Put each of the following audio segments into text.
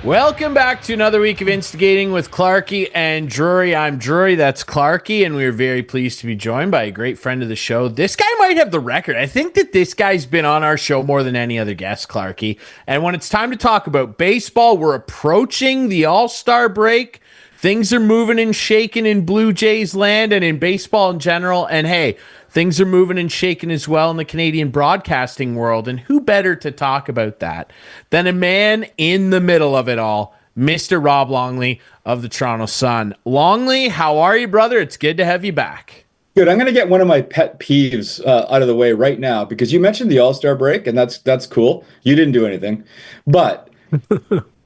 Welcome back to another week of Instigating with Clarkey and Drury. I'm Drury, that's Clarkey, and we're very pleased to be joined by a great friend of the show. This guy might have the record. I think that this guy's been on our show more than any other guest, Clarkey. And when it's time to talk about baseball, we're approaching the All-Star break. Things are moving and shaking in Blue Jays land and in baseball in general. And hey, things are moving and shaking as well in the Canadian broadcasting world. And who better to talk about that than a man in the middle of it all, Mr. Rob Longley of the Toronto Sun. Longley, how are you, brother? It's good to have you back. Good. I'm going to get one of my pet peeves out of the way right now, because you mentioned the All-Star break, and that's cool. You didn't do anything. But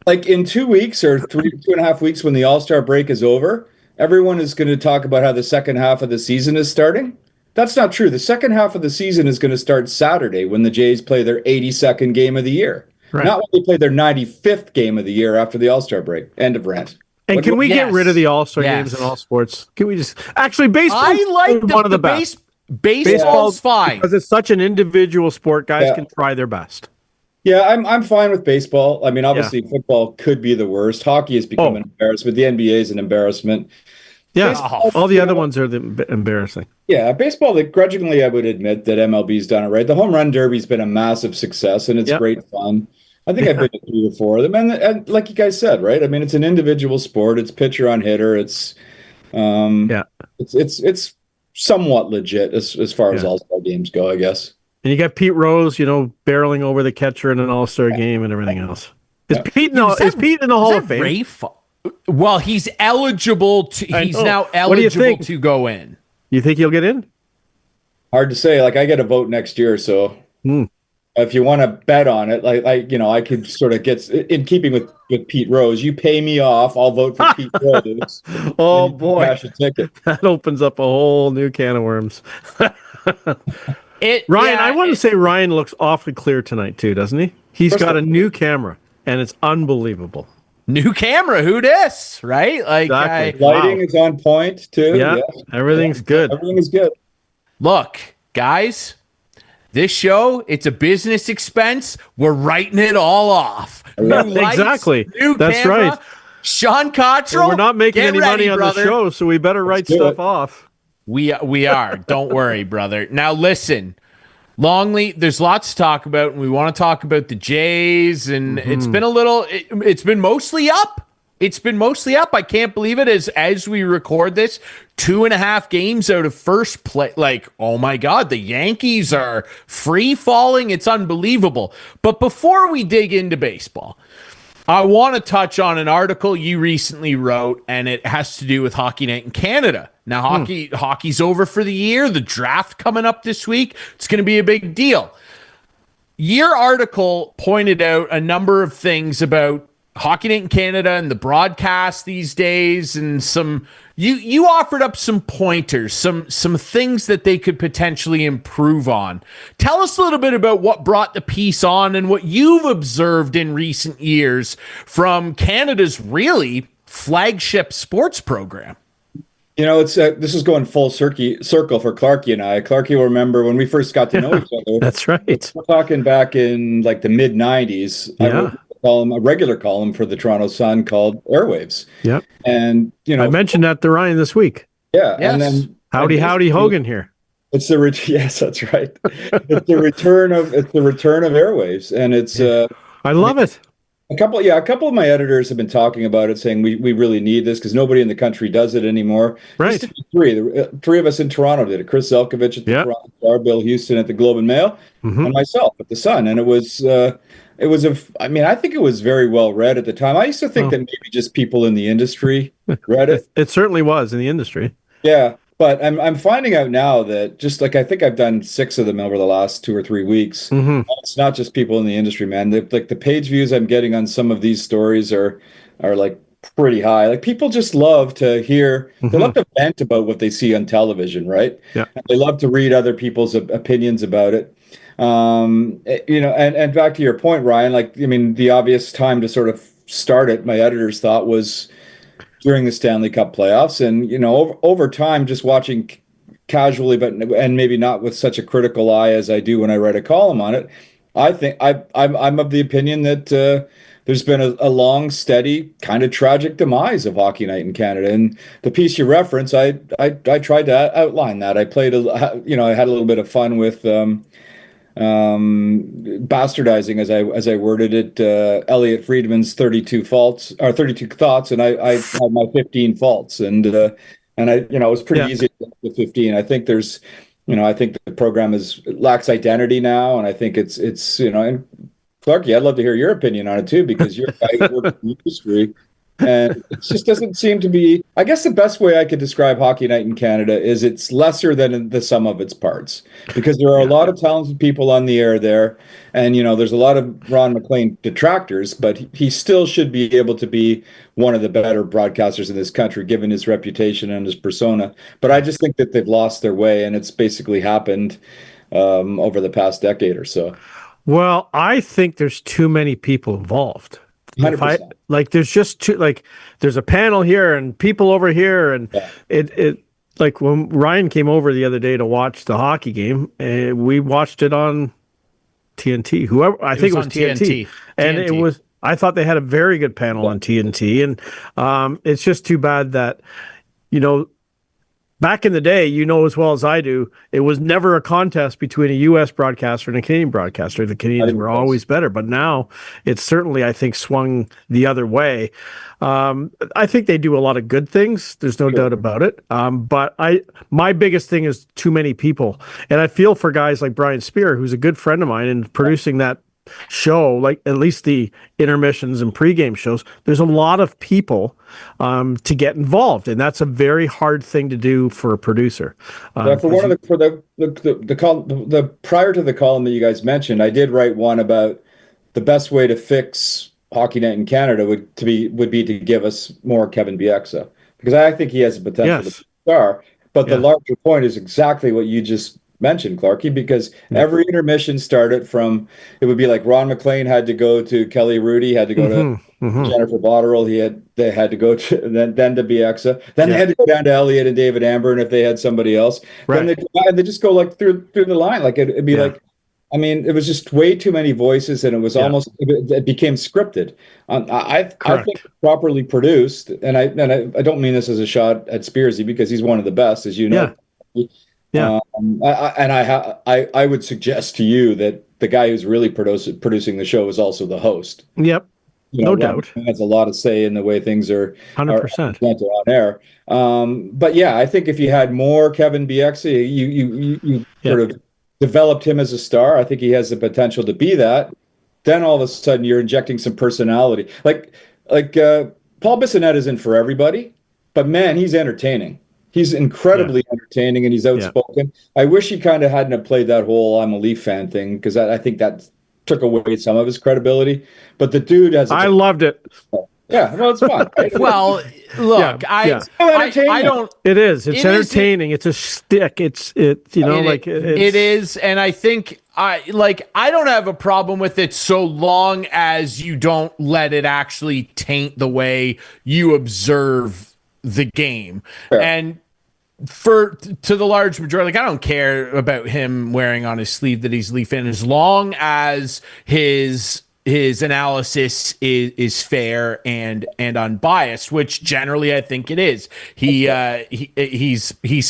like in 2 weeks or 2.5 weeks, when the All-Star break is over, everyone is going to talk about how the second half of the season is starting. That's not true. The second half of the season is going to start Saturday when the Jays play their 82nd game of the year. Right. Not when they play their 95th game of the year after the All-Star break. End of rant. And can we get rid of the All-Star games in all sports? Can we just actually baseball? I like one of the best. Baseball's fine because it's such an individual sport. Guys can try their best. Yeah, I'm fine with baseball. I mean, obviously, football could be the worst. Hockey has become an embarrassment. The NBA is an embarrassment. Yeah, all the other ones are embarrassing. Yeah, baseball, grudgingly, I would admit that MLB's done it right. The home run derby's been a massive success, and it's great fun. I think I've been to 3 or 4 of them, and like you guys said, right? I mean, it's an individual sport. It's pitcher on hitter. It's somewhat legit as far as all-star games go, I guess. And you got Pete Rose, barreling over the catcher in an all-star game and everything else. Is Pete in the Hall of Fame? Well, he's eligible to. He's now eligible to go in. You think he'll get in? Hard to say. Like, I get a vote next year, so if you want to bet on it, I could sort of get in keeping with Pete Rose. You pay me off, I'll vote for Pete Rose. Oh boy, cash a ticket. That opens up a whole new can of worms. Ryan, I want to say Ryan looks awfully clear tonight too, doesn't he? He's got a new camera, and it's unbelievable. New camera, who dis, right? Like exactly. Lighting is on point too. Yeah, everything's good. Everything is good. Look, guys, this show, it's a business expense. We're writing it all off. Exactly. That's camera. Right. Sean Cottrell. Well, we're not making any money on the show, so we better write stuff off. We are. Don't worry, brother. Now listen. Longley, there's lots to talk about, and we want to talk about the Jays, and it's been it's been mostly up. It's been mostly up. I can't believe it as we record this. 2.5 games out of first place. Like, oh my God, the Yankees are free falling. It's unbelievable. But before we dig into baseball, I want to touch on an article you recently wrote, and it has to do with Hockey Night in Canada. Now, hockey's over for the year. The draft coming up this week. It's going to be a big deal. Your article pointed out a number of things about Hockey Night in Canada and the broadcast these days, and you offered up some pointers, some things that they could potentially improve on. Tell us a little bit about what brought the piece on and what you've observed in recent years from Canada's really flagship sports program. It's this is going full circle for Clarkey and I. Clarkey will remember when we first got to know each other. That's right. We're talking back in like the mid '90s. Yeah. I wrote a regular column for the Toronto Sun called Airwaves. Yep. And I mentioned that to Ryan this week. Yeah. Yes. And then howdy Hogan here. It's the yes, that's right. It's the return of Airwaves, and it's I love it. A couple of my editors have been talking about it, saying we really need this because nobody in the country does it anymore. Right. Three of us in Toronto did it. Chris Zelkovich at the Toronto Star, Bill Houston at the Globe and Mail, and myself at the Sun. And I think it was very well read at the time. I used to think that maybe just people in the industry read it. It certainly was in the industry. Yeah. But I'm finding out now that just like I think I've done 6 of them over the last 2 or 3 weeks. It's not just people in the industry, man. The page views I'm getting on some of these stories are like pretty high. Like people just love to hear, they love to vent about what they see on television, right? Yeah. And they love to read other people's opinions about it. And back to your point, Ryan, the obvious time to sort of start it, my editors thought was during the Stanley Cup playoffs, and over time, just watching casually, and maybe not with such a critical eye as I do when I write a column on it. I think I'm of the opinion that there's been a long, steady, kind of tragic demise of Hockey Night in Canada. And the piece you reference, I tried to outline that. I played, I had a little bit of fun with bastardizing, as I worded it, Elliot Friedman's 32 faults or 32 thoughts, and I had my 15 faults, and it was pretty easy to get to 15. I think I think the program lacks identity now, and I think it's and Clarkey, I'd love to hear your opinion on it too, because you're a guy who works in the industry. And it just doesn't seem to be. I guess the best way I could describe Hockey Night in Canada is it's lesser than the sum of its parts, because there are a lot of talented people on the air there, and there's a lot of Ron MacLean detractors, but he still should be able to be one of the better broadcasters in this country, given his reputation and his persona. But I just think that they've lost their way, and it's basically happened over the past decade or so. Well, I think there's too many people involved. 100%. There's just there's a panel here and people over here, and it like when Ryan came over the other day to watch the hockey game, we watched it on TNT. I think it was TNT, and it was. I thought they had a very good panel on TNT, and it's just too bad that back in the day, as well as I do, it was never a contest between a U.S. broadcaster and a Canadian broadcaster. The Canadians were always better, but now it's certainly, I think, swung the other way. I think they do a lot of good things. There's no doubt about it. But my biggest thing is too many people. And I feel for guys like Brian Spear, who's a good friend of mine, and producing that show, like at least the intermissions and pregame shows, there's a lot of people to get involved, and that's a very hard thing to do for a producer. For the prior to the column that you guys mentioned, I did write one about the best way to fix Hockey Night in Canada would be to give us more Kevin Bieksa, because I think he has the potential to be a star. But the larger point is exactly what you just mentioned, Clarkey, because every intermission started from, it would be like Ron MacLean had to go to Kelly Rudy, had to go to Jennifer Botterill, they had to go to then to Bieksa, then they had to go down to Elliot and David Amber, and if they had somebody else, then they just go like through the line, like it'd be like, I mean, it was just way too many voices, and it was almost, it became scripted. I think properly produced, and I don't mean this as a shot at Spearsy, because he's one of the best, as you know. Yeah. I would suggest to you that the guy who's really producing the show is also the host. Yep. No doubt. Has a lot of say in the way things are 100% on air. But yeah, I think if you had more Kevin Bieksa, you sort of developed him as a star. I think he has the potential to be that. Then all of a sudden you're injecting some personality. Like Paul Bissonnette isn't for everybody, but man, he's entertaining. He's incredibly entertaining, and he's outspoken. I wish he kind of hadn't have played that whole "I'm a Leaf fan" thing, because I think that took away some of his credibility. But the dude has. I loved it. Yeah, well, it's fun. Right? Well, look, I don't. It is. It's entertaining. It's a stick. It is, and I think I don't have a problem with it so long as you don't let it actually taint the way you observe the game. Fair. And to the large majority, I don't care about him wearing on his sleeve that he's Leaf fan, as long as his analysis is fair and unbiased, which generally I think it is. He's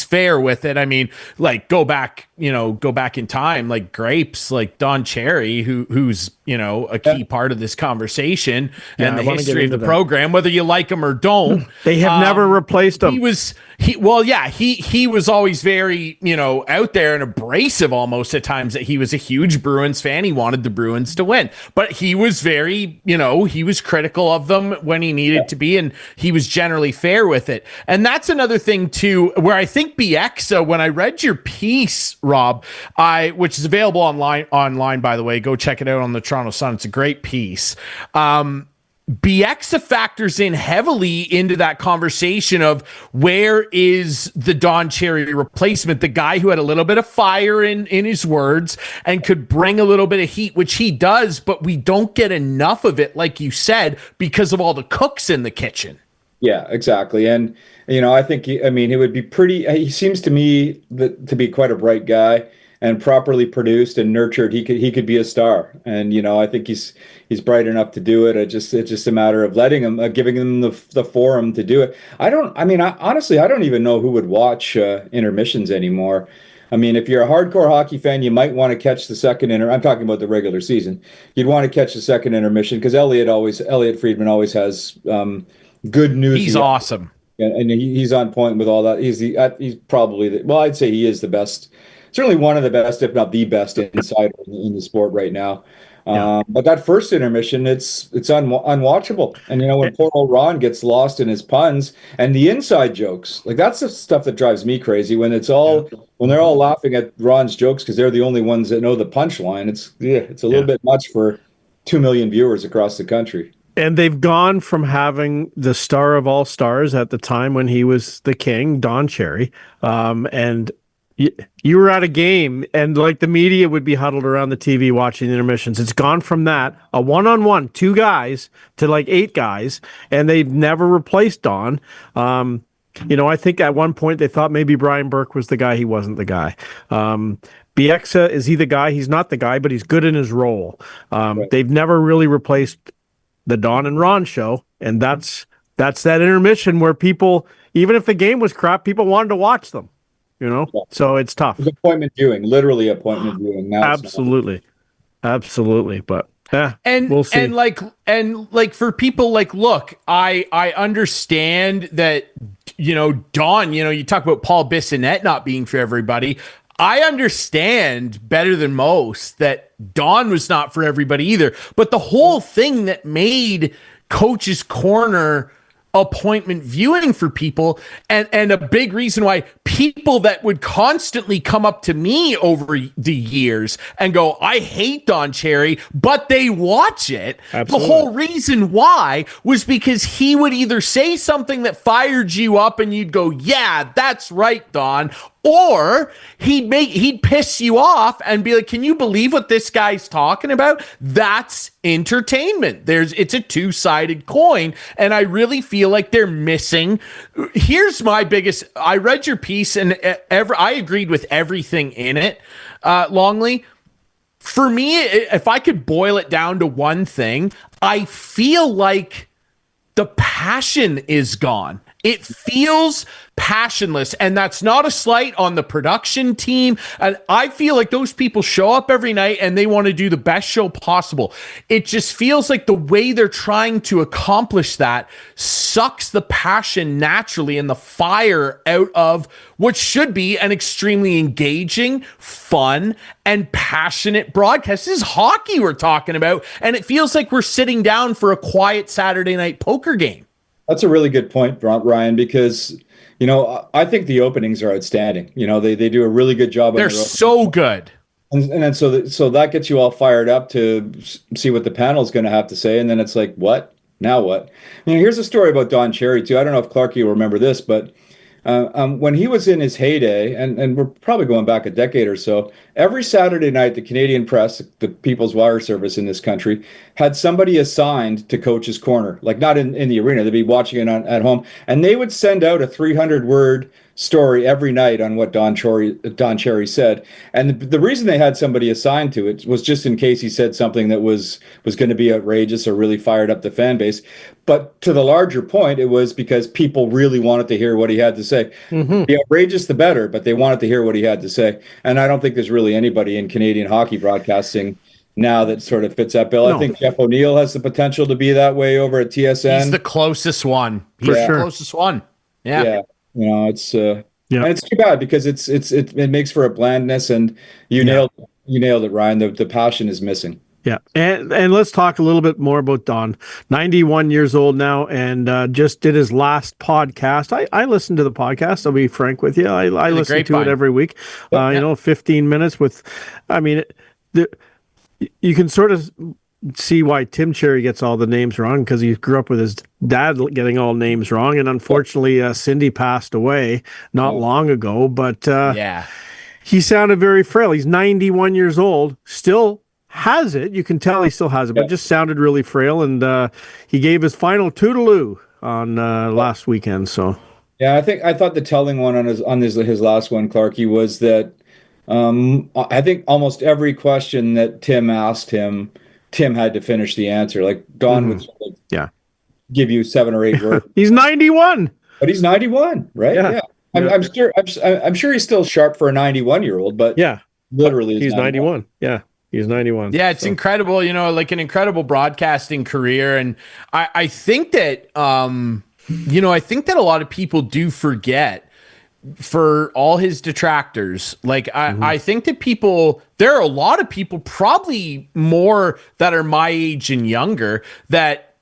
fair with it. I mean, go back in time, like Grapes, like Don Cherry, who's a key part of this conversation and the history of the program, whether you like him or don't. They have never replaced him. He was always very, out there and abrasive almost at times, that he was a huge Bruins fan. He wanted the Bruins to win, but he was very, he was critical of them when he needed to be, and he was generally fair with it. And that's another thing too, where I think Bieksa, when I read your piece, Rob, which is available online, by the way, go check it out on the Toronto Sun. It's a great piece. Bieksa factors in heavily into that conversation of where is the Don Cherry replacement, the guy who had a little bit of fire in his words and could bring a little bit of heat, which he does, but we don't get enough of it, like you said, because of all the cooks in the kitchen. Yeah, exactly. And, I think, he would be he seems to me to be quite a bright guy. and properly produced and nurtured, he could be a star. And I think he's bright enough to do it. It's just a matter of letting him, giving him the forum to do it. Honestly, I don't even know who would watch intermissions anymore. I mean, if you're a hardcore hockey fan, you might want to catch the second I'm talking about the regular season. You'd want to catch the second intermission because Elliot Friedman always has good news. He's awesome. And he's on point with all that. He's probably I'd say he is the best, certainly one of the best, if not the best insider in the sport right now. Yeah. But that first intermission, it's unwatchable. And when poor old Ron gets lost in his puns and the inside jokes, like that's the stuff that drives me crazy. When they're all laughing at Ron's jokes because they're the only ones that know the punchline. It's a little bit much for 2 million viewers across the country. And they've gone from having the star of all stars at the time when he was the king, Don Cherry, and you were at a game and like the media would be huddled around the TV watching the intermissions. It's gone from that, a one-on-one, 2 guys, to like 8 guys, and they've never replaced Don. I think at one point they thought maybe Brian Burke was the guy. He wasn't the guy. Bieksa, is he the guy? He's not the guy, but he's good in his role. Right. They've never really replaced the Don and Ron show, and that's that intermission where people, even if the game was crap, people wanted to watch them. So it's tough. It's appointment viewing, literally appointment viewing. Now absolutely, but and we'll see. And like for people, like, look, I understand that Don. You talk about Paul Bissonnette not being for everybody. I understand better than most that Don was not for everybody either. But the whole thing that made Coach's Corner appointment viewing for people, and a big reason why people that would constantly come up to me over the years and go, I hate Don Cherry, but they watch it. Absolutely. The whole reason why was because he would either say something that fired you up and you'd go, yeah, that's right, Don, or he'd piss you off and be like, can you believe what this guy's talking about? That's entertainment. It's a two-sided coin, and I really feel like they're missing. Here's my biggest, I read your piece and I agreed with everything in it, Longley. For me, if I could boil it down to one thing, I feel like the passion is gone. It feels passionless, and that's not a slight on the production team. And I feel like those people show up every night and they want to do the best show possible. It just feels like the way they're trying to accomplish that sucks the passion naturally and the fire out of what should be an extremely engaging, fun, and passionate broadcast. This is hockey we're talking about, and it feels like we're sitting down for a quiet Saturday night poker game. That's a really good point, Ryan, because, I think the openings are outstanding. They do a really good job. They're so good. And then so that gets you all fired up to see what the panel is going to have to say. And then it's like, what? Now what? Here's a story about Don Cherry, too. I don't know if Clarkey will remember this, but when he was in his heyday, and we're probably going back a decade or so, every Saturday night, the Canadian press, the People's Wire Service in this country, had somebody assigned to Coach's Corner, like not in the arena. They'd be watching it at home, and they would send out a 300-word story every night on what Don Cherry said. And the reason they had somebody assigned to it was just in case he said something that was going to be outrageous or really fired up the fan base. But to the larger point, it was because people really wanted to hear what he had to say. Mm-hmm. The outrageous, the better, but they wanted to hear what he had to say. And I don't think there's really anybody in Canadian hockey broadcasting now that sort of fits that bill. No. I think Jeff O'Neill has the potential to be that way over at TSN. He's the closest one. He's the closest one. Yeah. It's and it's too bad because it makes for a blandness, and you nailed it, Ryan. The passion is missing. Yeah, and let's talk a little bit more about Don. 91 years old now, and just did his last podcast. I listen to the podcast. I'll be frank with you. I listen to it every week. 15 minutes with. You can sort of see why Tim Cherry gets all the names wrong, because he grew up with his dad getting all names wrong, and unfortunately Cindy passed away not long ago, but he sounded very frail. He's 91 years old, still has it. You can tell he still has it, but just sounded really frail, and he gave his final toodaloo on last weekend. So I thought the telling one on his last one, Clarkey, was that I think almost every question that Tim asked him, Tim had to finish the answer. Like Don would sort of Yeah. give you 7 or 8 words, He's 91. but he's 91, right? Yeah. I'm sure he's still sharp for a 91-year-old, but Yeah. literally He's 91. Yeah. He's 91. Yeah, it's incredible, like an incredible broadcasting career. And I think that, I think that a lot of people do forget, for all his detractors, like I think that there are a lot of people, probably more that are my age and younger, that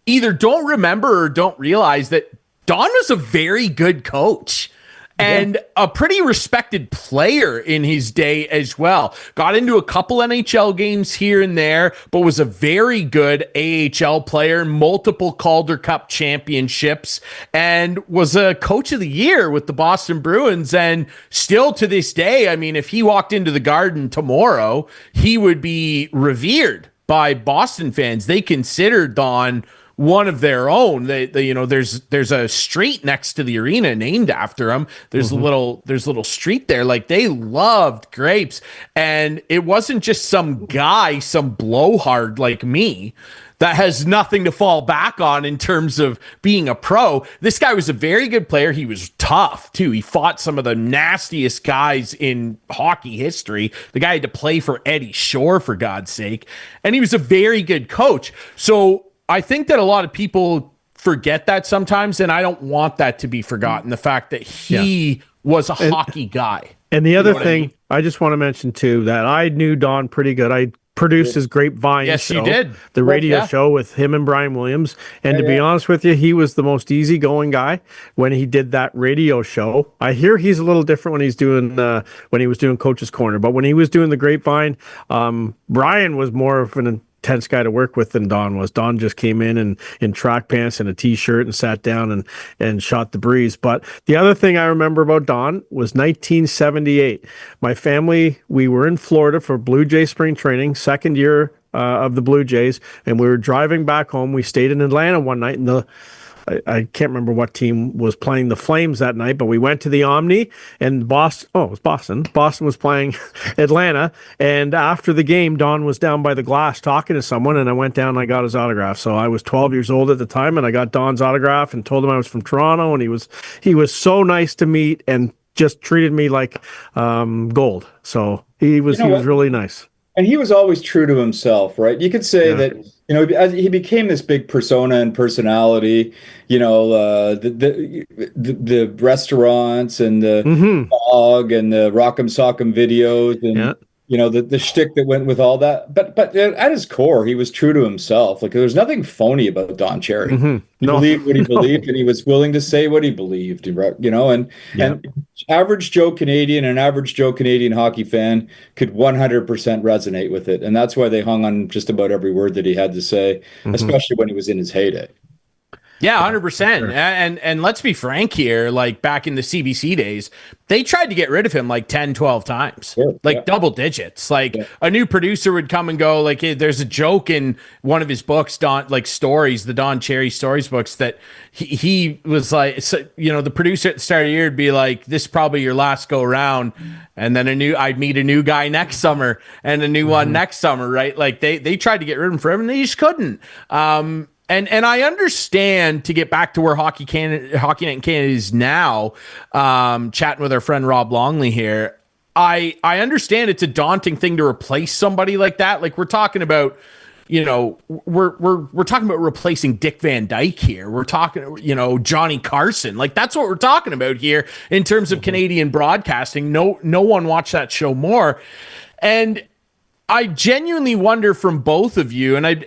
either don't remember or don't realize that Don was a very good coach and a pretty respected player in his day as well. Got into a couple NHL games here and there, but was a very good AHL player, multiple Calder Cup championships, and was a coach of the year with the Boston Bruins. And still to this day, I mean, if he walked into the Garden tomorrow, he would be revered by Boston fans. They consider Don one of their own. There's a street next to the arena named after him. There's a little street there. Like, they loved Grapes, and it wasn't just some guy, some blowhard like me that has nothing to fall back on in terms of being a pro. This guy was a very good player. He was tough too. He fought some of the nastiest guys in hockey history. The guy had to play for Eddie Shore, for God's sake, and he was a very good coach. So I think that a lot of people forget that sometimes, and I don't want that to be forgotten. The fact that he was a hockey guy. And the other thing I just want to mention too, that I knew Don pretty good. I produced his Grapevine show. You did. The radio show with him and Brian Williams. And to be honest with you, he was the most easygoing guy when he did that radio show. I hear he's a little different when he's doing when he was doing Coach's Corner, but when he was doing the Grapevine, Brian was more of an intense guy to work with than Don was. Don just came in track pants and a t-shirt and sat down and shot the breeze. But the other thing I remember about Don was 1978. My family, we were in Florida for Blue Jay spring training, second year of the Blue Jays, and we were driving back home. We stayed in Atlanta one night, and I can't remember what team was playing the Flames that night, but we went to the Omni, and Boston. Oh, it was Boston. Boston was playing Atlanta, and after the game, Don was down by the glass talking to someone, and I went down and I got his autograph. So I was 12 years old at the time, and I got Don's autograph and told him I was from Toronto, and he was so nice to meet and just treated me like gold. So he was really nice. And he was always true to himself, right? You could say that, as he became this big persona and personality, the restaurants and the dog and the Rock'em Sock'em videos and, the shtick that went with all that. But at his core, he was true to himself. Like, there was nothing phony about Don Cherry. He believed what he believed, and he was willing to say what he believed, and average Joe Canadian and average Joe Canadian hockey fan could 100% resonate with it. And that's why they hung on just about every word that he had to say, especially when he was in his heyday. Yeah, 100%. Sure. And let's be frank here, like back in the CBC days, they tried to get rid of him like 10, 12 times, double digits. Like a new producer would come and go. Like, there's a joke in one of his books, Stories, the Don Cherry Stories books, that he was like, the producer at the start of the year would be like, this is probably your last go round. And then I'd meet a new guy next summer and a new one next summer, right? Like they tried to get rid of him forever and they just couldn't. And I understand, to get back to where Hockey Night in Canada is now, chatting with our friend Rob Longley here, I understand it's a daunting thing to replace somebody like that. Like, we're talking about, we're talking about replacing Dick Van Dyke here. We're talking, Johnny Carson. Like, that's what we're talking about here in terms of Canadian broadcasting. No one watched that show more. And I genuinely wonder, from both of you, and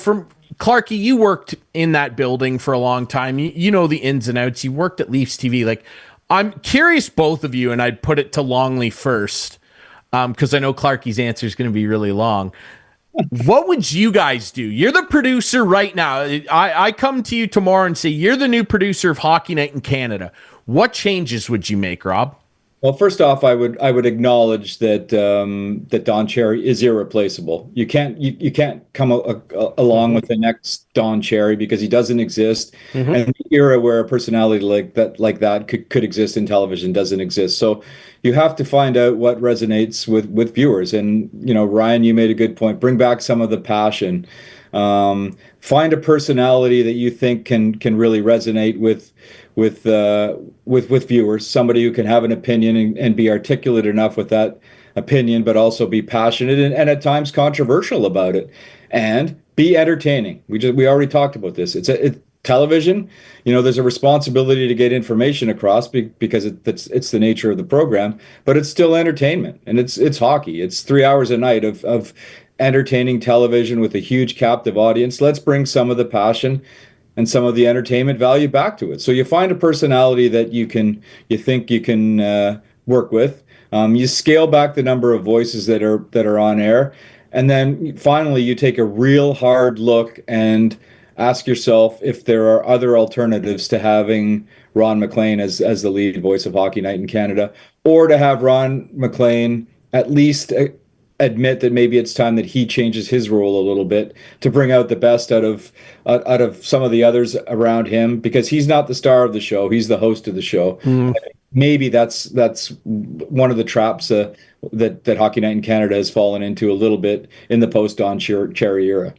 from Clarkey, you worked in that building for a long time. You know the ins and outs. You worked at Leafs TV. Like, I'm curious, both of you, and I'd put it to Longley first, because I know Clarkey's answer is going to be really long. What would you guys do? You're the producer right now. I come to you tomorrow and say, you're the new producer of Hockey Night in Canada. What changes would you make, Rob? Well, first off, I would acknowledge that that Don Cherry is irreplaceable. You can't come along with the next Don Cherry because he doesn't exist, and the era where a personality like that could exist in television doesn't exist. So you have to find out what resonates with viewers. And Ryan, you made a good point. Bring back some of the passion. Find a personality that you think can really resonate with viewers, somebody who can have an opinion and be articulate enough with that opinion, but also be passionate and at times controversial about it, and be entertaining. We already talked about this. It's television. There's a responsibility to get information across because it's the nature of the program, but it's still entertainment, and it's hockey. It's 3 hours a night of entertaining television with a huge captive audience. Let's bring some of the passion and some of the entertainment value back to it. So you find a personality that you think you can work with. You scale back the number of voices that are on air, and then finally you take a real hard look and ask yourself if there are other alternatives to having Ron MacLean as the lead voice of Hockey Night in Canada, or to have Ron MacLean at least admit that maybe it's time that he changes his role a little bit to bring out the best out of some of the others around him, because he's not the star of the show, he's the host of the show. Maybe that's one of the traps that Hockey Night in Canada has fallen into a little bit in the post Don Cherry era.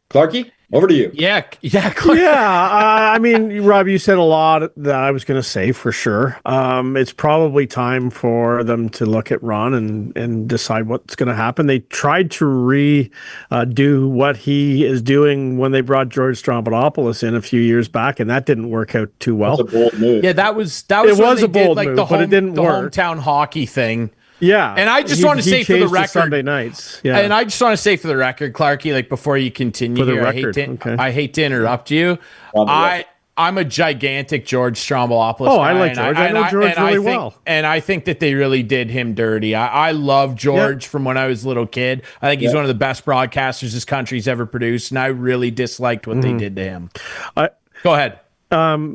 Clarkey, over to you. Yeah. I mean, Rob, you said a lot that I was going to say for sure. It's probably time for them to look at Ron and decide what's going to happen. They tried to redo what he is doing when they brought George Stroumboulopoulos in a few years back, and that didn't work out too well. That's a bold move. Yeah, that was it was a bold move, but it didn't work. Hometown hockey thing. Yeah, and I just want to say for the record, Sunday nights. Yeah, and I just want to say for the record, Clarkey, like before you continue here, I hate to interrupt you. I'm a gigantic George Stroumboulopoulos guy. I like George. I know George really well. And I think that they really did him dirty. I love George from when I was a little kid. I think he's one of the best broadcasters this country's ever produced, and I really disliked what they did to him. Go ahead.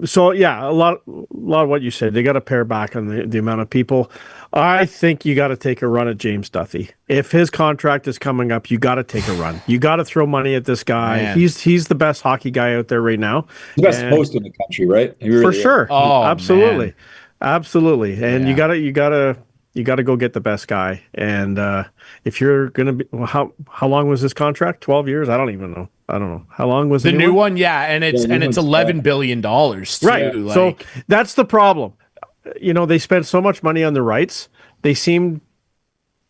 So yeah, a lot of what you said. They got to pare back on the amount of people. I think you got to take a run at James Duthie. If his contract is coming up, you got to take a run. You got to throw money at this guy. Man. He's the best hockey guy out there right now. The best host in the country, right? For sure. Oh, absolutely, man. Absolutely. And you gotta go get the best guy. And if you're gonna be, how long was this contract? 12 years? I don't even know. I don't know. How long was the new one? Yeah, and it's $11 billion too, right. So that's the problem. They spent so much money on the rights. They seem,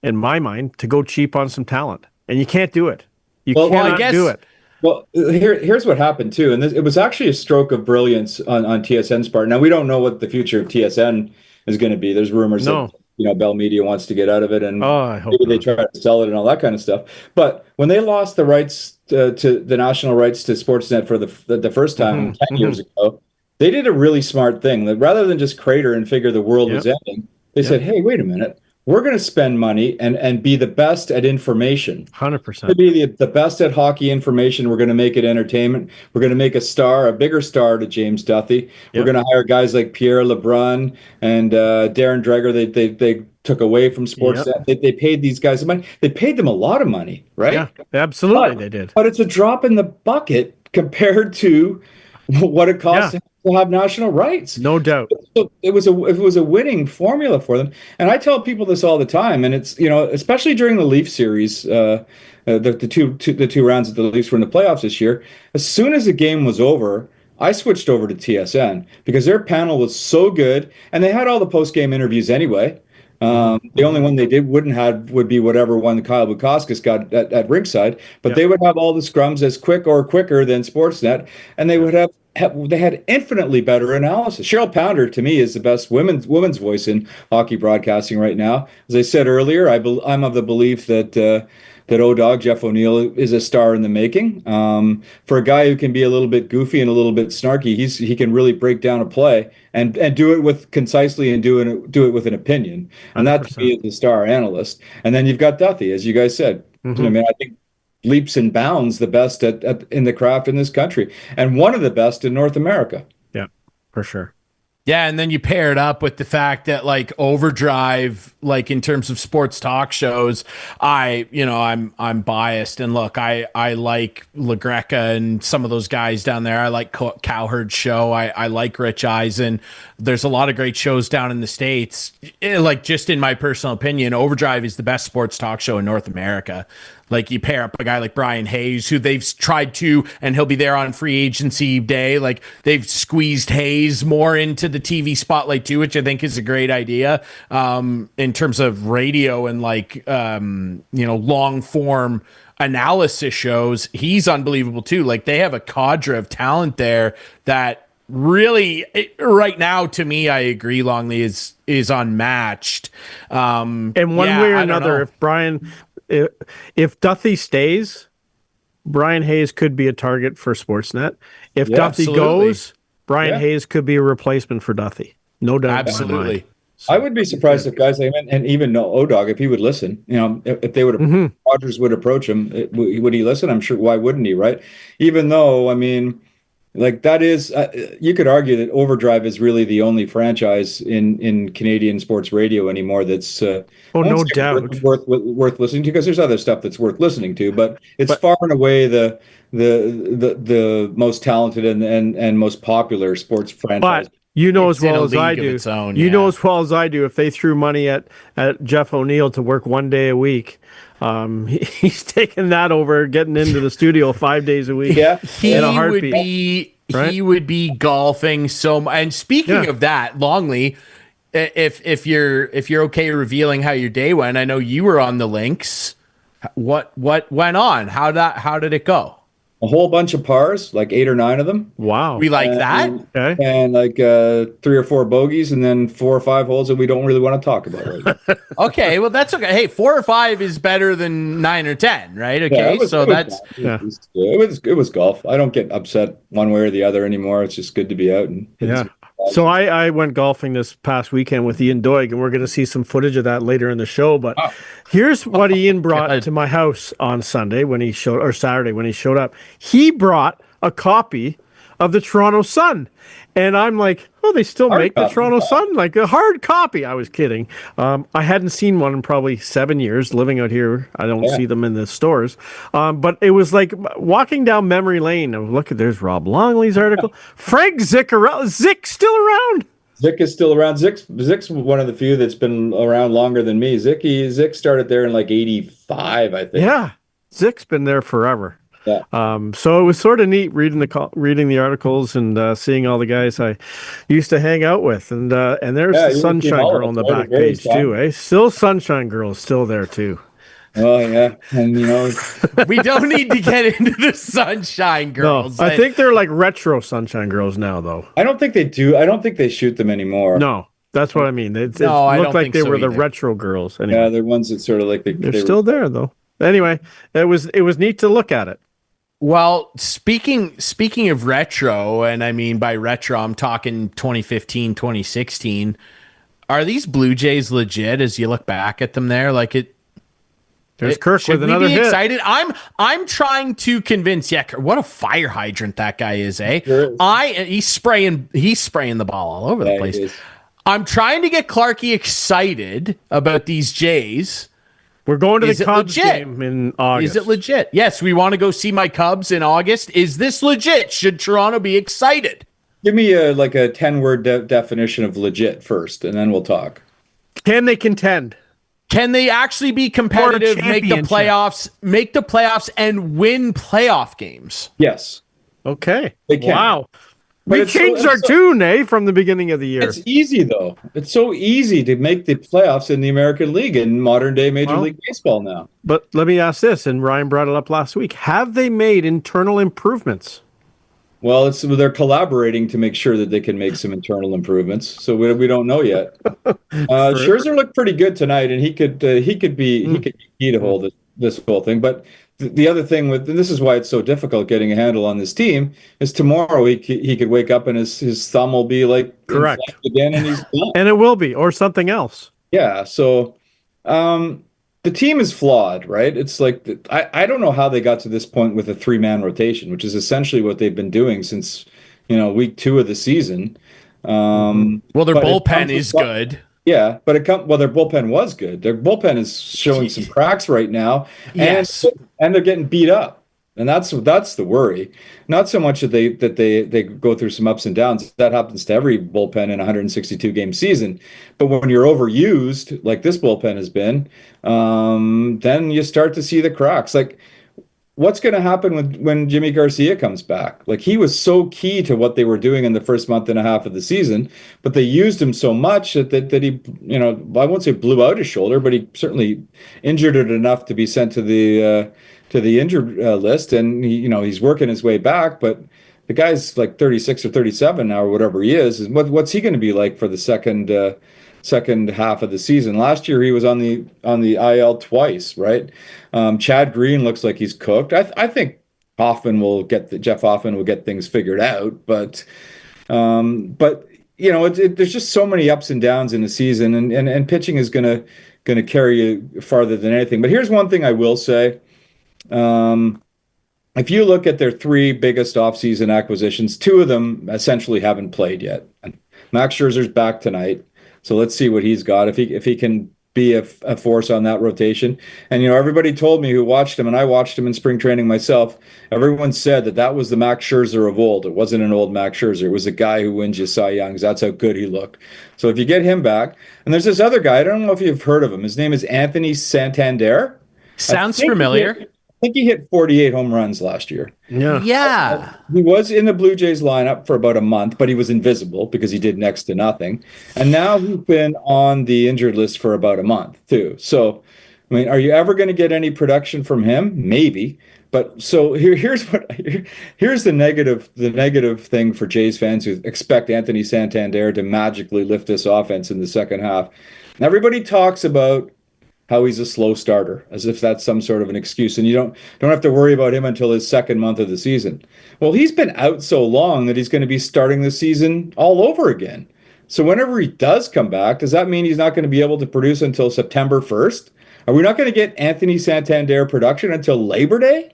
in my mind, to go cheap on some talent, and you can't do it. You cannot do it. Well, here's what happened too, and it was actually a stroke of brilliance on TSN's part. Now we don't know what the future of TSN is going to be. There's rumors that Bell Media wants to get out of it, and maybe they try to sell it and all that kind of stuff. But when they lost the rights to the national rights to Sportsnet for the first time 10 years ago, they did a really smart thing. That rather than just crater and figure the world was ending, they said, "Hey, wait a minute. We're going to spend money and be the best at information. 100%. To be the best at hockey information. We're going to make it entertainment. We're going to make a bigger star to James Duthie. We're going to hire guys like Pierre LeBrun and Darren Dreger. They took away from Sportsnet. They paid these guys money. They paid them a lot of money, right? Yeah, absolutely, they did. But it's a drop in the bucket compared to what it costs to have national rights. No doubt. So it was a winning formula for them. And I tell people this all the time, and it's especially during the Leaf series, the two rounds that the Leafs were in the playoffs this year. As soon as the game was over, I switched over to TSN because their panel was so good, and they had all the post game interviews anyway. The only one they would be whatever one Kyle Bukauskas got at ringside, but they would have all the scrums as quicker than Sportsnet, and they would they had infinitely better analysis. Cheryl Pounder, to me, is the best women's voice in hockey broadcasting right now. As I said earlier, I'm of the belief that O-Dog, Jeff O'Neill, is a star in the making. For a guy who can be a little bit goofy and a little bit snarky, he can really break down a play and do it with concisely and do it with an opinion. And 100%. That to me is the star analyst. And then you've got Duthie, as you guys said. I mean, I think leaps and bounds the best in the craft in this country, and one of the best in North America. Yeah, for sure. Yeah, and then you pair it up with the fact that like Overdrive, like in terms of sports talk shows, I'm biased, and look, I like LaGreca and some of those guys down there. I like Cowherd's show. I like Rich Eisen. There's a lot of great shows down in the States. Like, just in my personal opinion, Overdrive is the best sports talk show in North America. Like, you pair up a guy like Brian Hayes, who they've tried to, and he'll be there on free agency day. Like, they've squeezed Hayes more into the TV spotlight too, which I think is a great idea in terms of radio and like, long form analysis shows. He's unbelievable too. Like, they have a cadre of talent there that really, right now, to me, I agree, Longley is unmatched. And one way or another, if Duthie stays, Brian Hayes could be a target for Sportsnet. If Duthie goes, Brian Hayes could be a replacement for Duthie. No doubt. Absolutely. I would be surprised if guys like him, and even Odog, if he would listen, if they would, Rogers would approach him, would he listen? I'm sure. Why wouldn't he? Right. Even though, I mean, like, that is, you could argue that Overdrive is really the only franchise in Canadian sports radio anymore that's no doubt worth listening to, because there's other stuff that's worth listening to, but it's far and away the most talented and most popular sports franchise. But you know as well as I do. Know as well as I do. If they threw money at Jeff O'Neill to work 1 day a week, he's taking that over, getting into the studio 5 days a week. Yeah, he would be golfing so much. And speaking of that, Longley, if you're okay revealing how your day went, I know you were on the links. What went on? How did it go? A whole bunch of pars, like 8 or 9 of them. Wow. We like that? Okay. And like 3 or 4 bogeys, and then 4 or 5 holes that we don't really want to talk about right now. Okay, well, that's okay. Hey, 4 or 5 is better than 9 or 10, right? Okay, it was golf. I don't get upset one way or the other anymore. It's just good to be out. So I went golfing this past weekend with Ian Doig, and we're going to see some footage of that later in the show. But here's what Ian brought to my house on Saturday when he showed up. He brought a copy of the Toronto Sun. And I'm like, they still make the Toronto Sun, like a hard copy. I was kidding. I hadn't seen one in probably 7 years living out here. I don't see them in the stores. But it was like walking down memory lane. Look, there's Rob Longley's article. Frank Ziccarelli. Zick's still around. Zick is still around. Zick's one of the few that's been around longer than me. Zick started there in like 85, I think. Yeah, Zick's been there forever. Yeah. So it was sort of neat reading the articles and seeing all the guys I used to hang out with, and there's the Sunshine Girl on the back page too, eh? Still Sunshine Girl is still there too. Oh yeah, and we don't need to get into the Sunshine Girls. No, I think they're like retro Sunshine Girls now, though. I don't think they do. I don't think they shoot them anymore. No. That's what I mean. It looked like they were the retro girls. Anyway. Yeah, they're ones that sort of like they're still there though. Anyway, it was neat to look at it. Well, speaking of retro, and I mean by retro, I'm talking 2015, 2016. Are these Blue Jays legit as you look back at them there? Like there's Kirk with another hit. Excited? I'm trying to convince Yecker. What a fire hydrant that guy is, eh? Sure. He's spraying the ball all over the place. I'm trying to get Clarkey excited about these Jays. We're going to the Cubs game in August. Is it legit? Yes, we want to go see my Cubs in August. Is this legit? Should Toronto be excited? Give me a 10-word definition of legit first, and then we'll talk. Can they contend? Can they actually be competitive, make the playoffs, and win playoff games? Yes. Okay. They can. Wow. We changed our tune, from the beginning of the year. It's easy, though. It's so easy to make the playoffs in the American League in modern-day Major League Baseball now. But let me ask this, and Ryan brought it up last week. Have they made internal improvements? Well, they're collaborating to make sure that they can make some internal improvements. So we don't know yet. Scherzer looked pretty good tonight, and he could be key to hold this whole thing. But the other thing and this is why it's so difficult getting a handle on this team, is tomorrow he could wake up and his thumb will be like correct again, and he's done. And it will be, or something else. Yeah. So the team is flawed, right? It's like I don't know how they got to this point with a 3-man rotation, which is essentially what they've been doing since week 2 of the season. Well, their but bullpen is good. Yeah, but their bullpen was good. Their bullpen is showing some cracks right now, and Yes. and they're getting beat up. And that's the worry. Not so much that they go through some ups and downs. That happens to every bullpen in a 162 game season. But when you're overused, like this bullpen has been, then you start to see the cracks. Like, what's going to happen when Jimmy Garcia comes back? Like, he was so key to what they were doing in the first month and a half of the season, but they used him so much that he, I won't say blew out his shoulder, but he certainly injured it enough to be sent to the injured list. And he's working his way back, but the guy's like 36 or 37 now or whatever he is. And what's he going to be like for the second half of the season? Last year he was on the IL twice, right? Chad Green looks like he's cooked. I think Jeff Hoffman will get things figured out, but there's just so many ups and downs in the season, and pitching is gonna carry you farther than anything. But here's one thing I will say. If you look at their three biggest offseason acquisitions, two of them essentially haven't played yet. Max Scherzer's back tonight, so let's see what he's got. If he can be a force on that rotation. And everybody told me who watched him, and I watched him in spring training myself. Everyone said that was the Max Scherzer of old. It wasn't an old Max Scherzer. It was a guy who wins you Cy Youngs. That's how good he looked. So if you get him back, and there's this other guy, I don't know if you've heard of him. His name is Anthony Santander. Sounds familiar. I think he hit 48 home runs last year. Yeah. He was in the Blue Jays lineup for about a month, but he was invisible because he did next to nothing. And now he's been on the injured list for about a month too. So, I mean, are you ever going to get any production from him? Maybe. But so here's the negative thing for Jays fans who expect Anthony Santander to magically lift this offense in the second half. And everybody talks about how he's a slow starter, as if that's some sort of an excuse, and you don't have to worry about him until his second month of the season. Well, he's been out so long that he's going to be starting the season all over again. So whenever he does come back, does that mean he's not going to be able to produce until September 1st? Are we not going to get Anthony Santander production until Labor Day?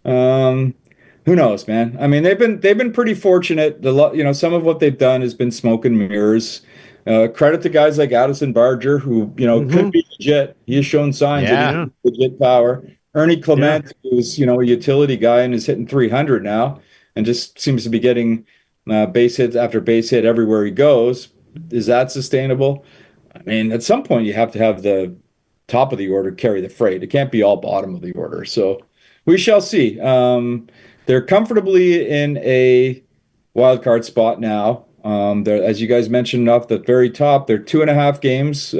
Who knows, man? I mean, they've been pretty fortunate. Some of what they've done has been smoke and mirrors. Credit to guys like Addison Barger, who could be legit. He has shown signs of legit power. Ernie Clement, who's a utility guy and is hitting 300 now, and just seems to be getting base hit after base hit everywhere he goes. Is that sustainable? I mean, at some point you have to have the top of the order carry the freight. It can't be all bottom of the order. So we shall see. They're comfortably in a wild card spot now. As you guys mentioned off the very top, they're 2.5 games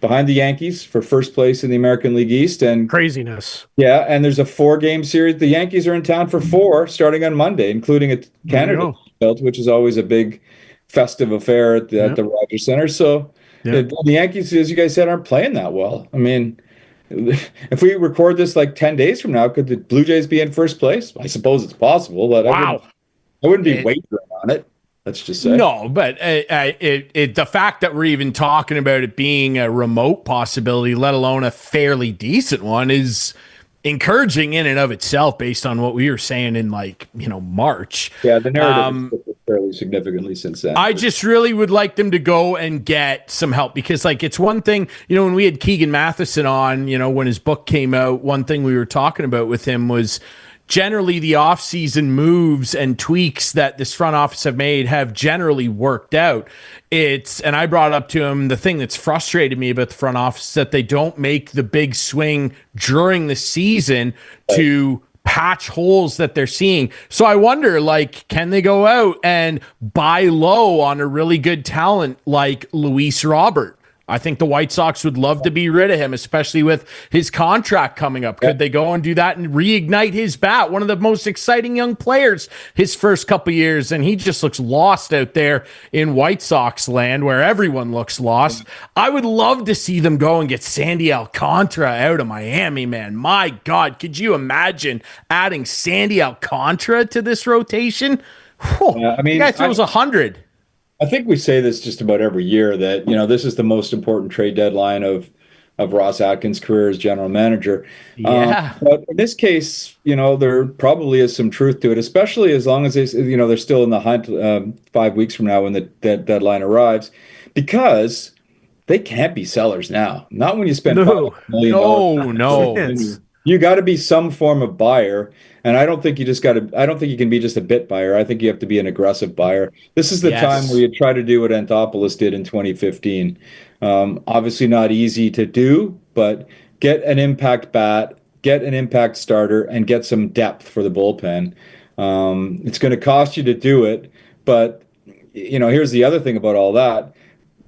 behind the Yankees for first place in the American League East. And craziness. Yeah, and there's a 4-game series. The Yankees are in town for 4 starting on Monday, including a Canada belt, which is always a big festive affair at the Rogers Center. So the Yankees, as you guys said, aren't playing that well. I mean, if we record this like 10 days from now, could the Blue Jays be in first place? I suppose it's possible, but I wouldn't be wagering on it. Let's just say. No, but the fact that we're even talking about it being a remote possibility, let alone a fairly decent one, is encouraging in and of itself based on what we were saying in March. Yeah, the narrative has fairly significantly since then. I just really would like them to go and get some help, because it's one thing, when we had Keegan Matheson on, when his book came out, one thing we were talking about with him was generally the offseason moves and tweaks that this front office have made have generally worked out. And I brought up to him the thing that's frustrated me about the front office is that they don't make the big swing during the season to patch holes that they're seeing. So I wonder, can they go out and buy low on a really good talent like Luis Robert? I think the White Sox would love to be rid of him, especially with his contract coming up. Could they go and do that and reignite his bat? One of the most exciting young players his first couple years, and he just looks lost out there in White Sox land where everyone looks lost. I would love to see them go and get Sandy Alcantara out of Miami, man. My God, could you imagine adding Sandy Alcantara to this rotation? I mean, the guy throws 100. I think we say this just about every year that, this is the most important trade deadline of Ross Atkins' career as general manager. Yeah. But in this case, there probably is some truth to it, especially as long as they're still in the hunt 5 weeks from now when the deadline arrives, because they can't be sellers now. Not when you spend $5 million. No. You got to be some form of buyer, and I don't think you can be just a bit buyer. I think you have to be an aggressive buyer. This is the time where you try to do what Anthopoulos did in 2015. Obviously not easy to do, but get an impact bat, get an impact starter, and get some depth for the bullpen. It's going to cost you to do it, but here's the other thing about all that.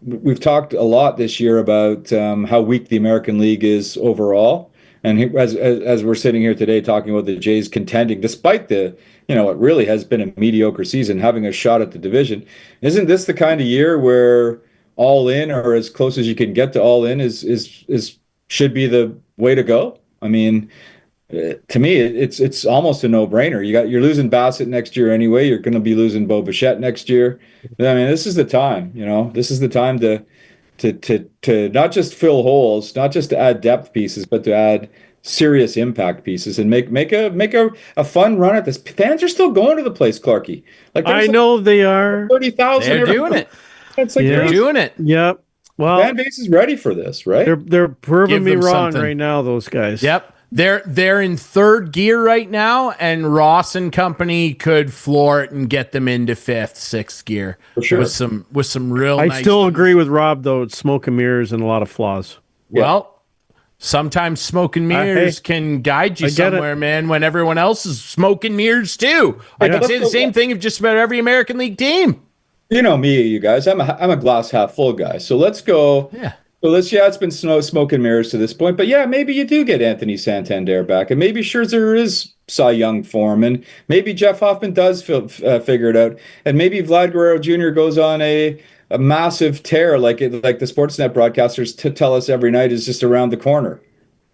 We've talked a lot this year about how weak the American League is overall. And as we're sitting here today talking about the Jays contending, despite it really has been a mediocre season, having a shot at the division, isn't this the kind of year where all in, or as close as you can get to all in, is should be the way to go? I mean, to me, it's almost a no-brainer. You're losing Bassett next year anyway. You're going to be losing Bo Bichette next year. I mean, this is the time. This is the time to not just fill holes, not just to add depth pieces, but to add serious impact pieces and make a fun run at this. Fans are still going to the place, Clarkey. I know they are. 30,000. They're doing it. It's They're doing it. Yep. Well, fan base is ready for this, right? They're proving me wrong something. right now. Those guys. Yep. They're in third gear right now, and Ross and company could floor it and get them into fifth, sixth gear for sure. with some real. I nice still agree with Rob though. It's smoke and mirrors and a lot of flaws. Well, sometimes smoke and mirrors can guide you somewhere, man. When everyone else is smoke and mirrors too. I can say the same thing of just about every American League team. You know me, you guys. I'm a glass half full guy. So let's go. Yeah. So it's been smoke and mirrors to this point, but yeah, maybe you do get Anthony Santander back, and maybe Scherzer is Cy Young form, and maybe Jeff Hoffman does figure it out, and maybe Vlad Guerrero Jr. goes on a massive tear, like the Sportsnet broadcasters tell us every night is just around the corner.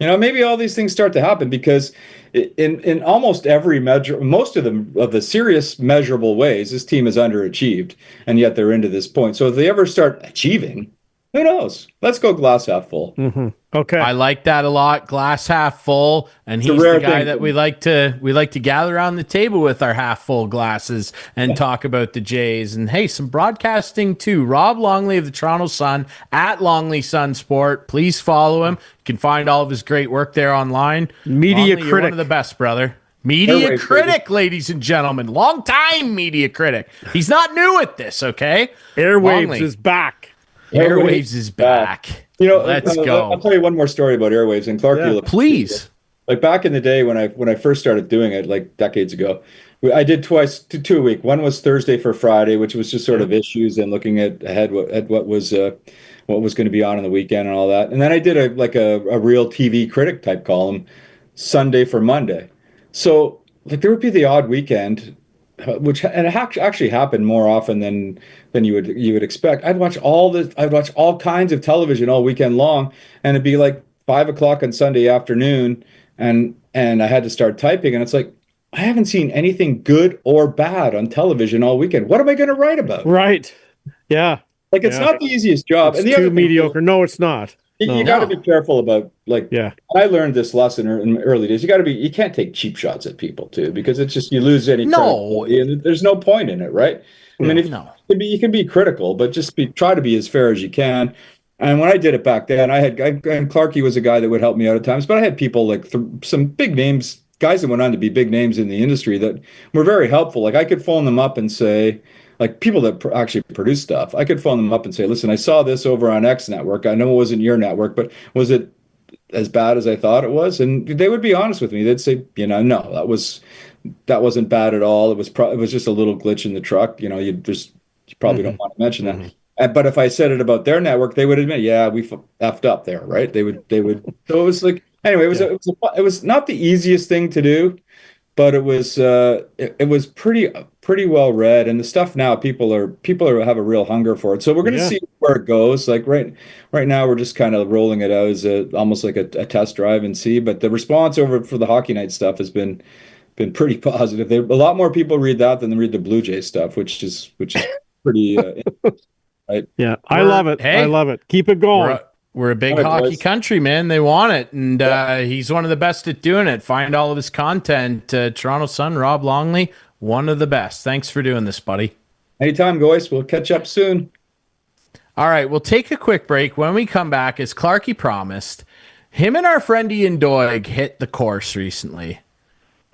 Maybe all these things start to happen because in almost every measure, most of the serious measurable ways, this team is underachieved, and yet they're into this point. So if they ever start achieving, who knows? Let's go glass half full. Mm-hmm. Okay, I like that a lot. Glass half full, and he's the guy that we like to gather around the table with our half full glasses and talk about the Jays. And hey, some broadcasting too. Rob Longley of the Toronto Sun at Longley Sun Sport. Please follow him. You can find all of his great work there online. Media Longley, critic, you're one of the best, brother. Media Airwaves, critic, ladies and gentlemen. Long time media critic. He's not new at this, okay? Airwaves Longley. is back. Airwaves is back. Let's go. I'll tell you one more story about Airwaves and Clarkey. Yeah, please. Like back in the day when I first started doing it, like decades ago, I did two a week. One was Thursday for Friday, which was just sort of issues and looking ahead at what was going to be on the weekend and all that. And then I did a real TV critic type column Sunday for Monday. So there would be the odd weekend, and it actually happened more often than you would expect. I'd watch all kinds of television all weekend long, and it'd be like 5:00 on Sunday afternoon, and I had to start typing, and it's like, I haven't seen anything good or bad on television all weekend. What am I going to write about? Right. Yeah. It's not the easiest job. It's and the too other mediocre. No, it's not. You got to be careful about I learned this lesson in early days. You can't take cheap shots at people too, because it's just you lose any credibility, and there's no point in it, right? I mean, you can be critical, but just try to be as fair as you can. And when I did it back then, and Clarkey was a guy that would help me out at times, but I had people like some big names, guys that went on to be big names in the industry that were very helpful. Like I could phone them up and say, like people that actually produce stuff, I could phone them up and say, listen, I saw this over on X network. I know it wasn't your network, but was it as bad as I thought it was? And they would be honest with me. They'd say, no, that wasn't bad at all. It was just a little glitch in the truck. You probably don't want to mention that. But if I said it about their network, they would admit, yeah, we effed up there, right? They would. So it was like, anyway, it was not the easiest thing to do, but it was pretty well read, and the stuff now people have a real hunger for it. So we're going to see where it goes. Like right now, we're just kind of rolling it out as almost like a test drive and see. But the response over for the Hockey Night stuff has been pretty positive. A lot more people read that than they read the Blue Jays stuff, which is pretty. Right? Yeah, I love it. Hey, I love it. Keep it going. We're a big All right, hockey boys. country, man. They want it. And he's one of the best at doing it. Find all of his content. Toronto Sun, Rob Longley, one of the best. Thanks for doing this, buddy. Anytime, guys. We'll catch up soon. All right, we'll take a quick break. When we come back, as Clarkey promised, him and our friend Ian Doig hit the course recently.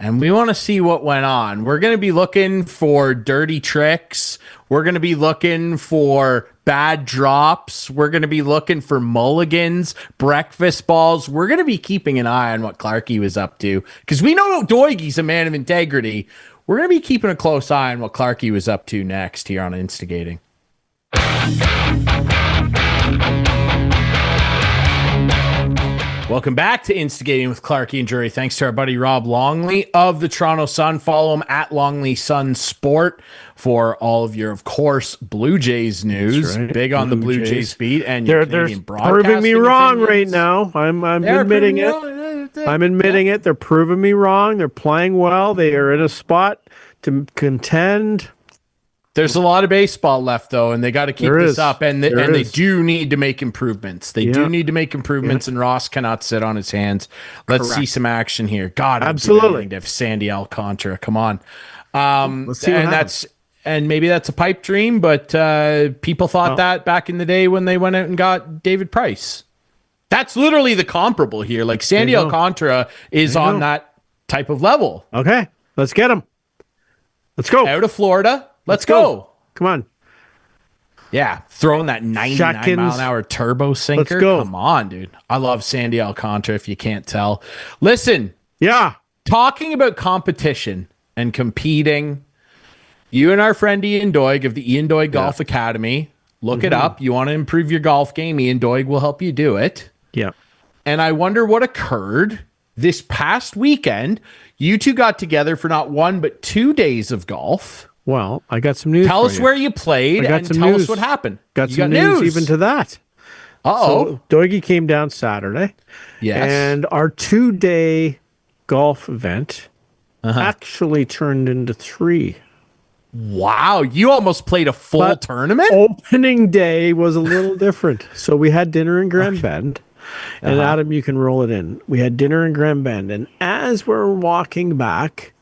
And we want to see what went on. We're going to be looking for dirty tricks. We're going to be looking for bad drops. We're going to be looking for mulligans, breakfast balls. We're going to be keeping an eye on what Clarkey was up to because we know Doigie's a man of integrity. We're going to be keeping a close eye on what Clarkey was up to next here on Instigating. Welcome back to Instigating with Clarkey and Jury. Thanks to our buddy Rob Longley of the Toronto Sun. Follow him at Longley Sun Sport for all of your, of course, Blue Jays news. Right. Big on the Blue Jays beat and your Canadian broadcasting. They're proving me wrong opinions. right now. I'm admitting it. I'm admitting it. They're proving me wrong. They're playing well. They are in a spot to contend. There's a lot of baseball left, though, and they got to keep this up. And they do need to make improvements. They do need to make improvements, and Ross cannot sit on his hands. Let's see some action here. God, absolutely. If Sandy Alcantara, come on. Let's see what happens. And maybe that's a pipe dream, but people thought that back in the day when they went out and got David Price. That's literally the comparable here. Like Sandy Alcantara is on that type of level. Okay, let's get him. Let's go. Out of Florida. Let's go. Come on. Yeah, throwing that 99-mile-an-hour turbo sinker. Let's go. Come on, dude. I love Sandy Alcantara, if you can't tell. Listen. Yeah. Talking about competition and competing, you and our friend Ian Doig of the Ian Doig Golf Academy, look it up. You want to improve your golf game, Ian Doig will help you do it. Yeah. And I wonder what occurred this past weekend. You two got together for not 1, but 2 days of golf. Well, I got some news. Tell us where you played and tell us what happened. Got some news even to that. So Doigie came down Saturday. Yes. And our 2-day golf event actually turned into 3. Wow. You almost played a full tournament? Opening day was a little different. So we had dinner in Grand Bend. And Adam, you can roll it in. We had dinner in Grand Bend. And as we're walking back,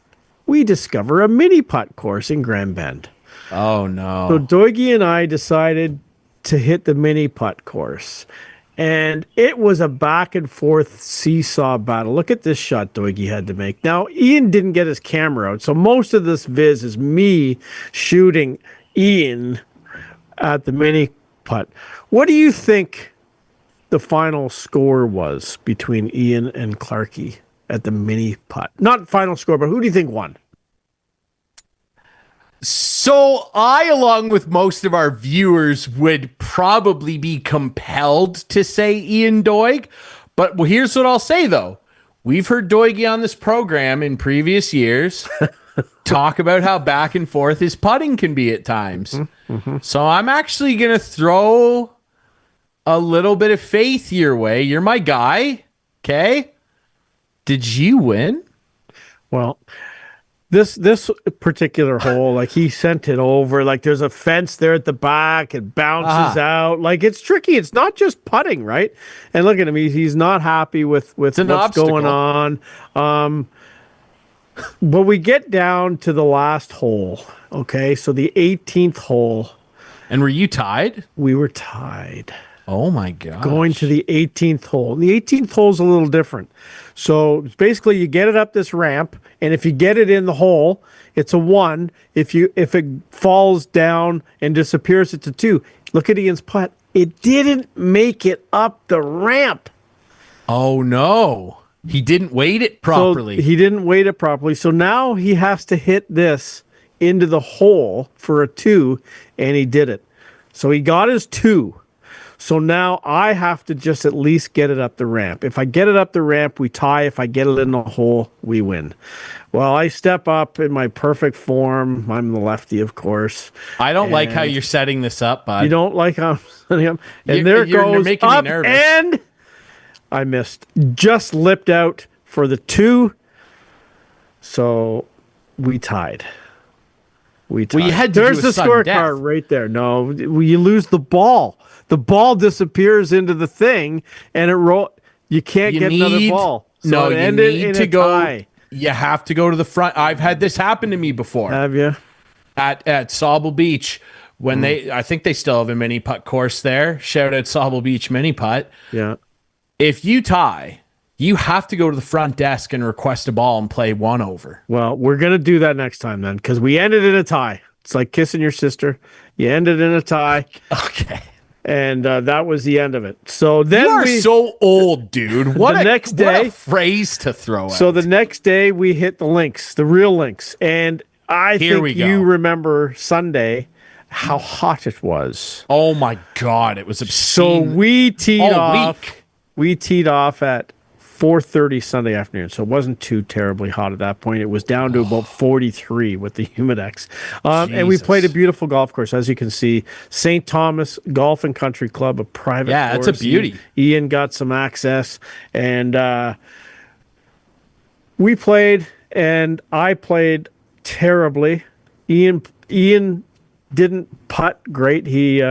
we discover a mini putt course in Grand Bend. Oh, no. So Doigie and I decided to hit the mini putt course. And it was a back and forth seesaw battle. Look at this shot Doigie had to make. Now, Ian didn't get his camera out. So most of this viz is me shooting Ian at the mini putt. What do you think the final score was between Ian and Clarkey at the mini putt? Not final score, but who do you think won? So I, along with most of our viewers, would probably be compelled to say Ian Doig. But here's what I'll say, though. We've heard Doigie on this program in previous years talk about how back and forth his putting can be at times. So I'm actually going to throw a little bit of faith your way. You're my guy. Okay. Did you win? Well, this particular hole, like he sent it over, like there's a fence there at the back, it bounces out. Like it's tricky. It's not just putting, right? And look at him. He's not happy with what's going on. But we get down to the last hole. Okay. So the 18th hole. And were you tied? We were tied. Oh my God. Going to the 18th hole. The 18th hole is a little different. So basically you get it up this ramp, and if you get it in the hole, it's a 1. If it falls down and disappears, it's a 2. Look at Ian's putt. It didn't make it up the ramp. Oh no. He didn't weight it properly. So now he has to hit this into the hole for a 2, and he did it. So he got his 2. So now I have to just at least get it up the ramp. If I get it up the ramp, we tie. If I get it in the hole, we win. Well, I step up in my perfect form. I'm the lefty, of course. I don't like how you're setting this up, bud. You don't like how I'm setting up? And there it goes. You're making me nervous. And I missed. Just lipped out for the 2. So we tied. Well, you had to There's the scorecard right there. No, you lose the ball. the ball disappears into the thing, and you can't get another ball. So you need to go. Tie. You have to go to the front. I've had this happen to me before. Have you? At Sauble Beach, when I think they still have a mini putt course there. Shout out Sauble Beach mini putt. Yeah. If you tie, you have to go to the front desk and request a ball and play one over. Well, we're going to do that next time then, because we ended in a tie. It's like kissing your sister. You ended in a tie. Okay. And that was the end of it. So then you are so old, dude. What a phrase to throw out. So the next day we hit the links, the real links. And I think you remember Sunday how hot it was. Oh my God, it was obscene. So we teed off. We teed off at 4:30 Sunday afternoon, so it wasn't too terribly hot at that point. It was down to about 43 with the Humidex. And we played a beautiful golf course, as you can see. St. Thomas Golf and Country Club, a private course. That's a beauty. Ian got some access, and we played, and I played terribly. Ian didn't putt great. He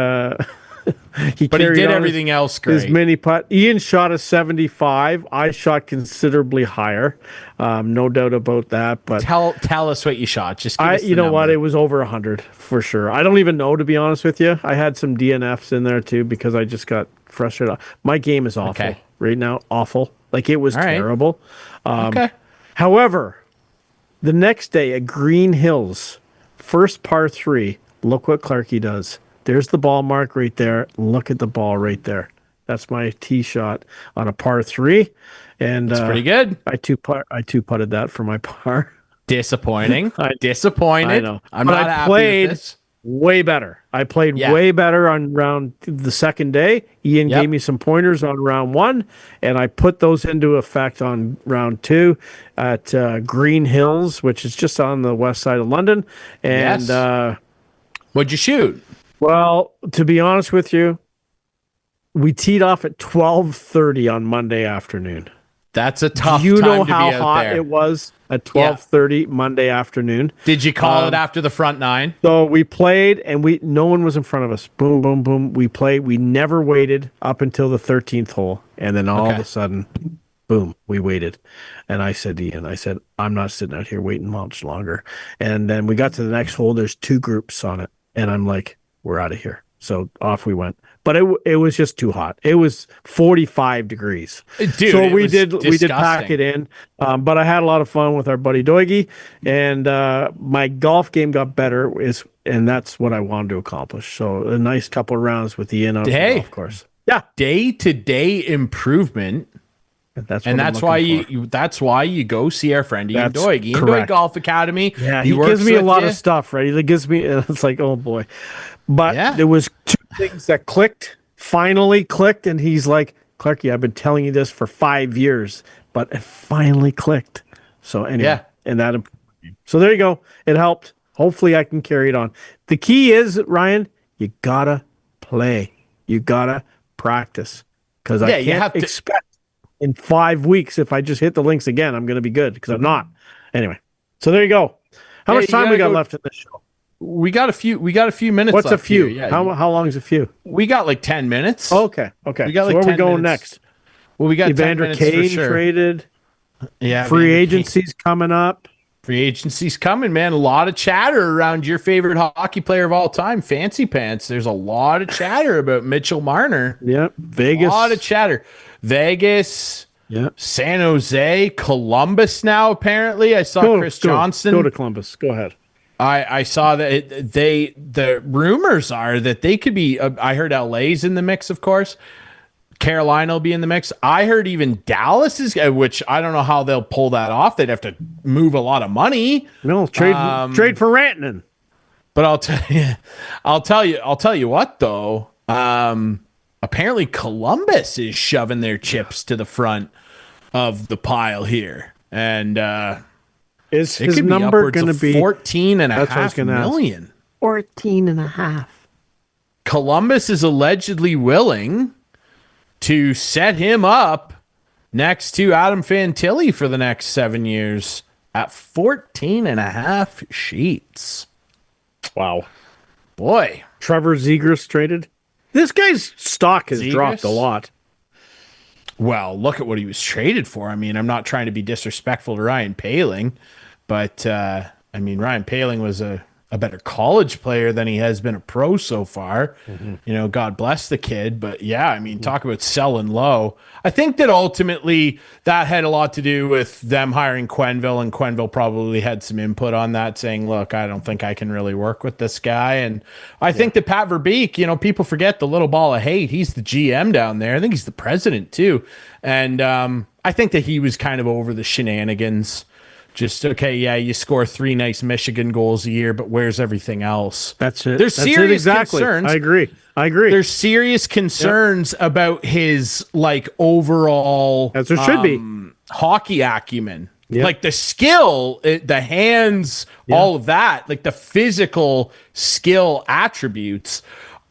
he did everything else great. His mini putt. Ian shot a 75. I shot considerably higher. No doubt about that. But tell us what you shot. Just give us the you know number. what? It was over 100 for sure. I don't even know, to be honest with you. I had some DNFs in there too because I just got frustrated. My game is awful right now. Awful. Like it was terrible. However, the next day at Green Hills, first par 3. Look what Clarkey does. There's the ball mark right there. Look at the ball right there. That's my tee shot on a par 3, and it's pretty good. I two putted that for my par. Disappointing. Disappointed. I know. I'm not happy with this. Way better. I played way better on round the second day. Ian gave me some pointers on round 1, and I put those into effect on round 2 at Green Hills, which is just on the west side of London. And what'd you shoot? Well, to be honest with you, we teed off at 12:30 on Monday afternoon. That's a tough Do you time know to how be out hot there. it was at 12:30 Monday afternoon? Did you call it after the front 9? So we played, and no one was in front of us. Boom, boom, boom. We played. We never waited up until the 13th hole, and then all of a sudden, boom, we waited. And I said to Ian, I'm not sitting out here waiting much longer. And then we got to the next hole. There's 2 groups on it, and I'm like, we're out of here. So off we went. But it was just too hot. It was 45 degrees. Dude, so we did pack it in. But I had a lot of fun with our buddy Doigy, and my golf game got better, and that's what I wanted to accomplish. So a nice couple of rounds with Ian on the golf course. Yeah. Day-to-day improvement. That's why you go see our friend Ian Doig. Ian Doig Golf Academy. Yeah, he gives me a lot of stuff, right? He gives me, it's like, oh boy. But there was 2 things that finally clicked, and he's like, Clarkey, I've been telling you this for 5 years, but it finally clicked. So anyway, and that, so there you go. It helped. Hopefully I can carry it on. The key is, Ryan, you gotta play. You gotta practice. Because I can't expect in 5 weeks, if I just hit the links again, I'm going to be good, because I'm not. Anyway, so there you go. How much time we got left in this show? We got a few minutes. What's left a few? Here. How long is a few? We got like 10 minutes. Okay. We got so where are we going next? Well, we got Evander 10 minutes Kane for sure. traded. Yeah. Free agency's coming up. Free agency's coming, man. A lot of chatter around your favorite hockey player of all time, Fancy Pants. There's a lot of chatter about Mitchell Marner. Yep. Vegas. A lot of chatter. Vegas. Yeah. San Jose, Columbus now, apparently. I saw Chris Johnson. Go to Columbus. Go ahead. I saw that the rumors are that they could be, I heard LA's in the mix, of course. Carolina will be in the mix. I heard even Dallas is, which I don't know how they'll pull that off. They'd have to move a lot of money. No, trade for Rantanen. But I'll tell you what though. Apparently Columbus is shoving their chips to the front of the pile here. And is his number going to be 14 and a half million? 14 and a half. Columbus is allegedly willing to set him up next to Adam Fantilli for the next 7 years at 14 and a half sheets. Wow. Boy. Trevor Zegras traded. This guy's stock has Zegras? dropped a lot. Well, look at what he was traded for. I mean, I'm not trying to be disrespectful to Ryan Poehling, but I mean, Ryan Poehling was a better college player than he has been a pro so far. You know, God bless the kid. But yeah, I mean, talk about selling low. I think that ultimately that had a lot to do with them hiring Quenneville, and Quenneville probably had some input on that, saying, look, I don't think I can really work with this guy. And I think that Pat Verbeek, you know, people forget the little ball of hate. He's the GM down there. I think he's the president too. And I think that he was kind of over the shenanigans. Just, okay, yeah, you score 3 nice Michigan goals a year, but where's everything else? That's it. There's serious exactly. concerns. I agree. There's There's serious concerns about his, like, overall As there should be. hockey acumen. Yeah. Like the skill, the hands, all of that, like the physical skill attributes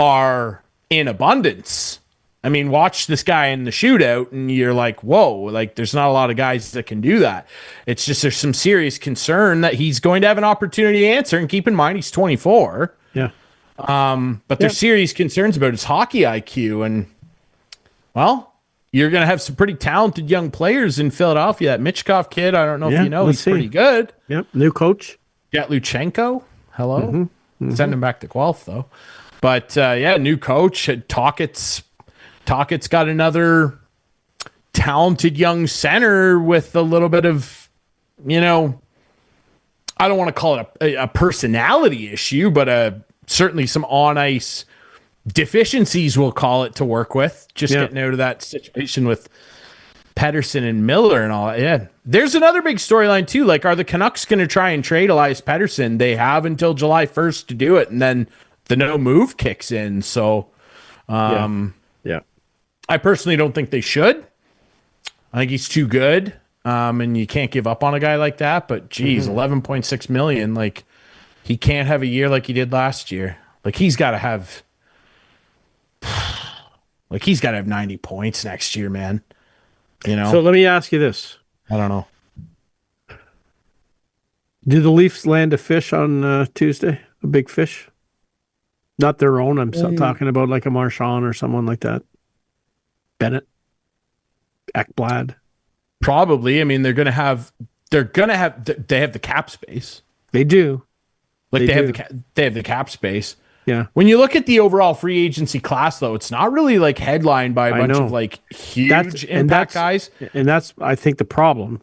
are in abundance. I mean, watch this guy in the shootout and you're like, whoa, like there's not a lot of guys that can do that. It's just there's some serious concern that he's going to have an opportunity to answer. And keep in mind, he's 24. Yeah. But there's serious concerns about his hockey IQ. And, well, you're going to have some pretty talented young players in Philadelphia. That Michkov kid, I don't know if you know, he's pretty good. Yep. New coach. Luchenko. Hello. Send him back to Guelph, though. But, yeah, new coach. Tockett's got another talented young center with a little bit of, you know, I don't want to call it a personality issue, but certainly some on-ice deficiencies, we'll call it, to work with. Just getting out of that situation with Pettersson and Miller and all that. Yeah. There's another big storyline, too. Like, are the Canucks going to try and trade Elias Pettersson? They have until July 1st to do it, and then the no move kicks in. So, Yeah. I personally don't think they should. I think he's too good, and you can't give up on a guy like that. But geez, $11.6 million, like he can't have a year like he did last year. Like he's got to have 90 points next year, man. You know. So let me ask you this: I don't know. Did the Leafs land a fish on Tuesday? A big fish? Not their own. I'm talking about like a Marchand or someone like that. Bennett, Ekblad. Probably. I mean, they have the cap space. They do. Like they have the cap space. Yeah. When you look at the overall free agency class, though, it's not really like headlined by a bunch of like huge impact guys. And that's, I think, the problem.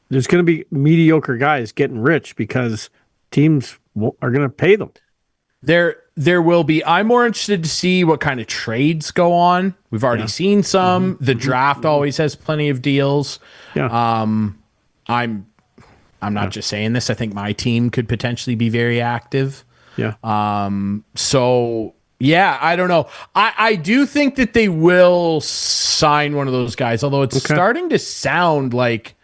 There's going to be mediocre guys getting rich because teams are going to pay them. There will be. I'm more interested to see what kind of trades go on. We've already seen some. The draft always has plenty of deals. Yeah. I'm not just saying this. I think my team could potentially be very active. Yeah. So yeah, I don't know. I do think that they will sign one of those guys, although it's starting to sound like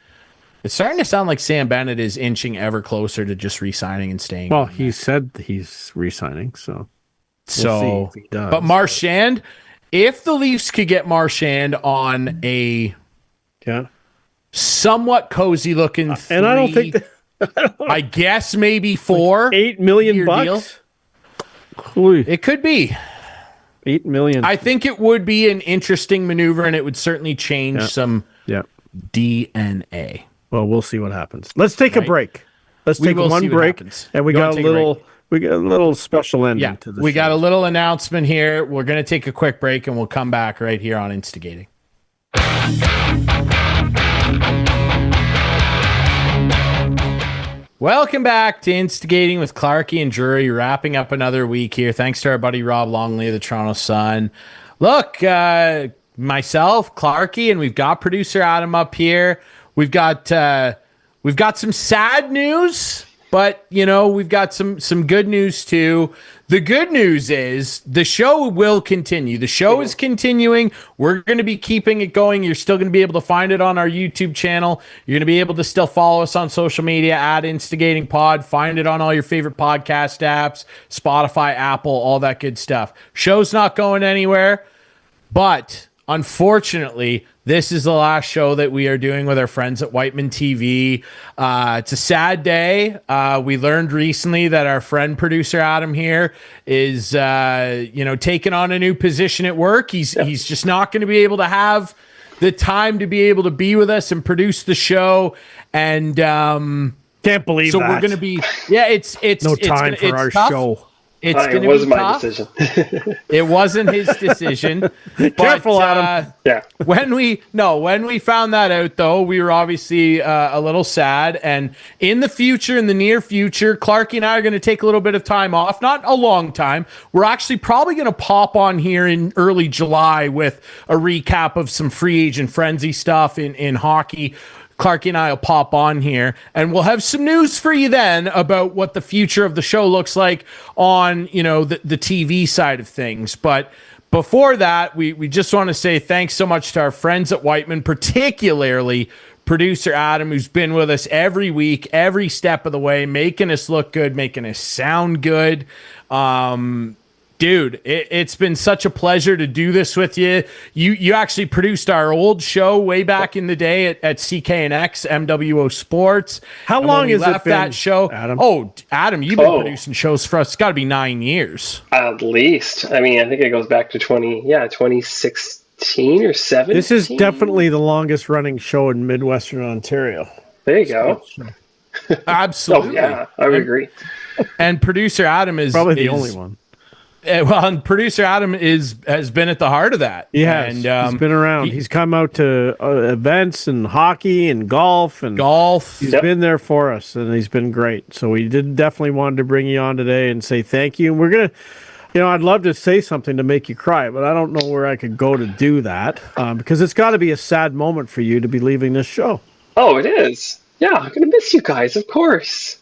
Sam Bennett is inching ever closer to just re-signing and staying. Well, he said he's re-signing, so we'll see if he does. But Marchand, if the Leafs could get Marchand on a somewhat cozy looking three, and I don't think I guess maybe $4 $8 million bucks. It could be $8 million. I think it would be an interesting maneuver, and it would certainly change some DNA. Well, we'll see what happens. Let's take a break. Let's take one break, and we got a little special ending to this. We got a little announcement here. We're going to take a quick break, and we'll come back right here on Instigating. Welcome back to Instigating with Clarkey and Drury, wrapping up another week here. Thanks to our buddy Rob Longley of the Toronto Sun. Look, myself, Clarkey, and we've got producer Adam up here. We've got some sad news, but we've got some good news too. The good news is the show will continue. The show is continuing. We're going to be keeping it going. You're still going to be able to find it on our YouTube channel. You're going to be able to still follow us on social media at Instigating Pod. Find it on all your favorite podcast apps, Spotify, Apple, all that good stuff. Show's not going anywhere, but unfortunately, this is the last show that we are doing with our friends at Whiteman TV. It's a sad day. We learned recently that our friend producer Adam here is, taking on a new position at work. He's just not going to be able to have the time to be able to be with us and produce the show. And can't believe so that. we're going to be. Yeah, it's no time for our tough. show. It's going to was be my tough. decision. It wasn't his decision. Careful, Adam. Yeah. When we found that out, though, we were obviously a little sad. And in the near future, Clarkey and I are going to take a little bit of time off. Not a long time. We're actually probably going to pop on here in early July with a recap of some free agent frenzy stuff in hockey. Clarkey and I will pop on here, and we'll have some news for you then about what the future of the show looks like on, the TV side of things. But before that, we just want to say thanks so much to our friends at Whiteman, particularly producer Adam, who's been with us every week, every step of the way, making us look good, making us sound good. Dude, it's been such a pleasure to do this with you. You actually produced our old show way back in the day at CKNX, MWO Sports. How long has it been, that show? Adam? Oh, Adam, you've been producing shows for us. It's got to be 9 years. At least. I mean, I think it goes back to 2016 or 17. This is definitely the longest running show in Midwestern Ontario. There you go. Absolutely. Oh, yeah, I would agree. And producer Adam is probably the only one. Well, and producer Adam has been at the heart of that. He has. And, he's been around. He's come out to events and hockey and golf. He's been there for us, and he's been great. So we definitely wanted to bring you on today and say thank you. And we're going to, I'd love to say something to make you cry, but I don't know where I could go to do that because it's got to be a sad moment for you to be leaving this show. Oh, it is. Yeah, I'm going to miss you guys, of course.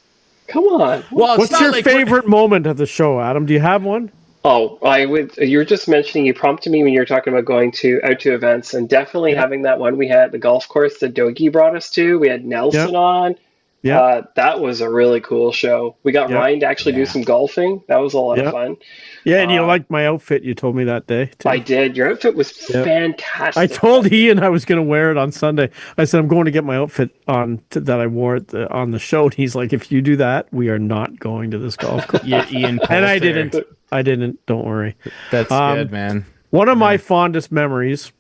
Come on. Well, what's your favorite moment of the show, Adam? Do you have one? Oh, you were just mentioning, you prompted me when you were talking about going out to events, and definitely having that one we had at the golf course that Doig brought us to. We had Nelson on. Yeah. That was a really cool show. We got Ryan to actually do some golfing. That was a lot of fun. Yeah, and you liked my outfit, you told me that day, too. I did. Your outfit was fantastic. I told Ian I was going to wear it on Sunday. I said, I'm going to get my outfit on that I wore on the show. And he's like, if you do that, we are not going to this golf course. Ian and I didn't. Don't worry. That's good, man. One of my fondest memories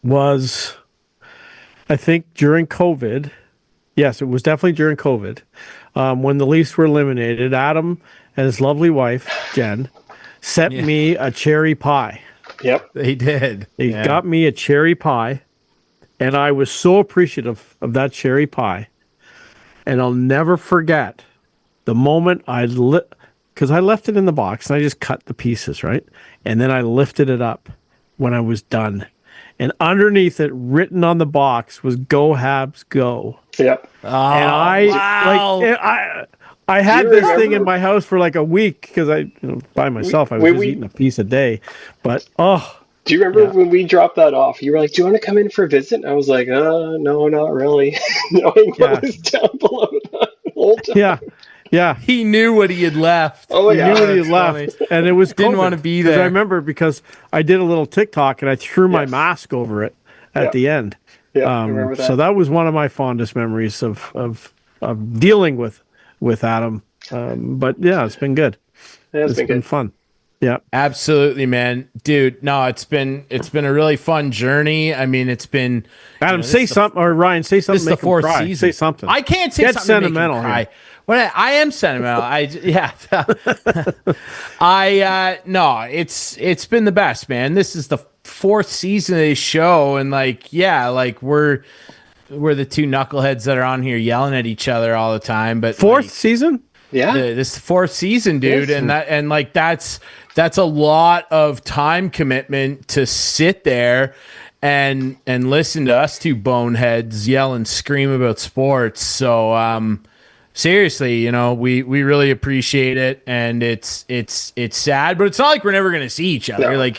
was, I think, during COVID. Yes, it was definitely during COVID. When the Leafs were eliminated, Adam and his lovely wife, Jen, sent me a cherry pie. Yep. They did. They got me a cherry pie, and I was so appreciative of that cherry pie. And I'll never forget the moment because I left it in the box, and I just cut the pieces, right? And then I lifted it up when I was done. And underneath it, written on the box, was "Go Habs, Go." Yep. Oh, and I had this thing in my house for like a week because by myself, I was just eating a piece a day. But do you remember when we dropped that off? You were like, "Do you want to come in for a visit?" And I was like, "No, not really." Knowing what was down below the whole time. Yeah. He knew what he had left. Oh, yeah. He knew what he had left. And it was didn't COVID, want to be there. I remember because I did a little TikTok and I threw my mask over it at the end. Yeah, I remember that. So that was one of my fondest memories of dealing with Adam. But yeah, it's been good. Yeah, it's been fun. Yeah, absolutely, man, dude. No, it's been a really fun journey. I mean, it's been Adam, say something, or Ryan, say something. This is the fourth season. Say something. I can't say something. Sentimental. To make him cry. Well, I am sentimental. No, it's been the best, man. This is the fourth season of this show, and we're the two knuckleheads that are on here yelling at each other all the time. But fourth season. Yeah, this fourth season, dude, and that's a lot of time commitment to sit there and listen to us two boneheads yell and scream about sports. So seriously, you know, we really appreciate it, and it's sad, but it's not like we're never going to see each other. No. Like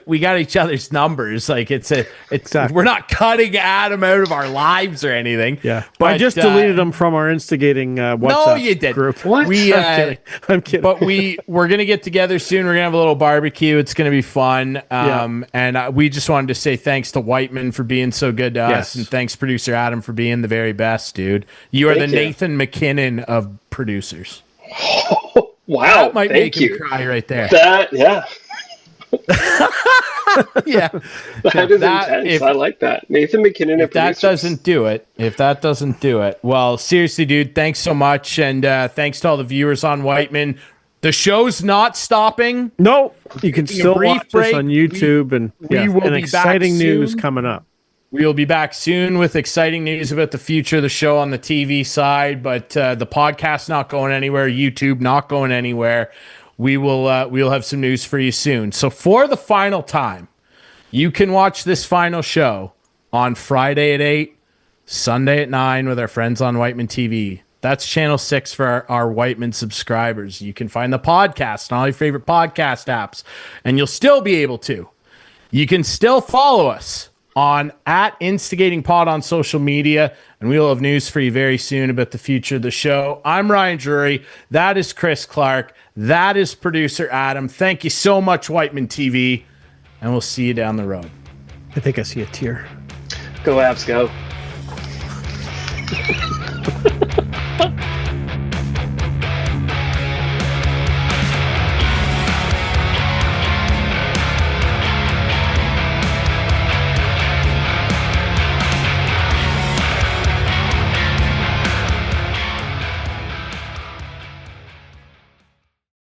we got each other's numbers. Like Exactly. we're not cutting Adam out of our lives or anything. Yeah, but I just deleted him from our instigating WhatsApp you did. group. What? I'm kidding. But we're gonna get together soon. We're gonna have a little barbecue. It's gonna be fun. And we just wanted to say thanks to Whiteman for being so good to us, and thanks producer Adam for being the very best, dude. You are the Nathan McKinnon of producers. Wow, That might thank make you. him cry right there. Yeah, Yeah, that is intense. I like that. Nathan McKinnon of If that producers. doesn't do it, well, seriously, dude, thanks so much, and thanks to all the viewers on Whiteman. The show's not stopping. No, you can still brief watch break. us on YouTube, and will be exciting back news soon. coming up. We'll be back soon with exciting news about the future of the show on the TV side, but the podcast not going anywhere, YouTube not going anywhere. We'll have some news for you soon. So for the final time, you can watch this final show on Friday at 8, Sunday at 9 with our friends on Whiteman TV. That's channel 6 for our Whiteman subscribers. You can find the podcast on all your favorite podcast apps, and you'll still be able to. You can still follow us on @InstigatingPod on social media, and we'll have news for you very soon about the future of the show. I'm Ryan Drury. That is Chris Clark. That is producer Adam. Thank you so much, Whiteman TV, and we'll see you down the road. I think I see a tear. Go Avs, go.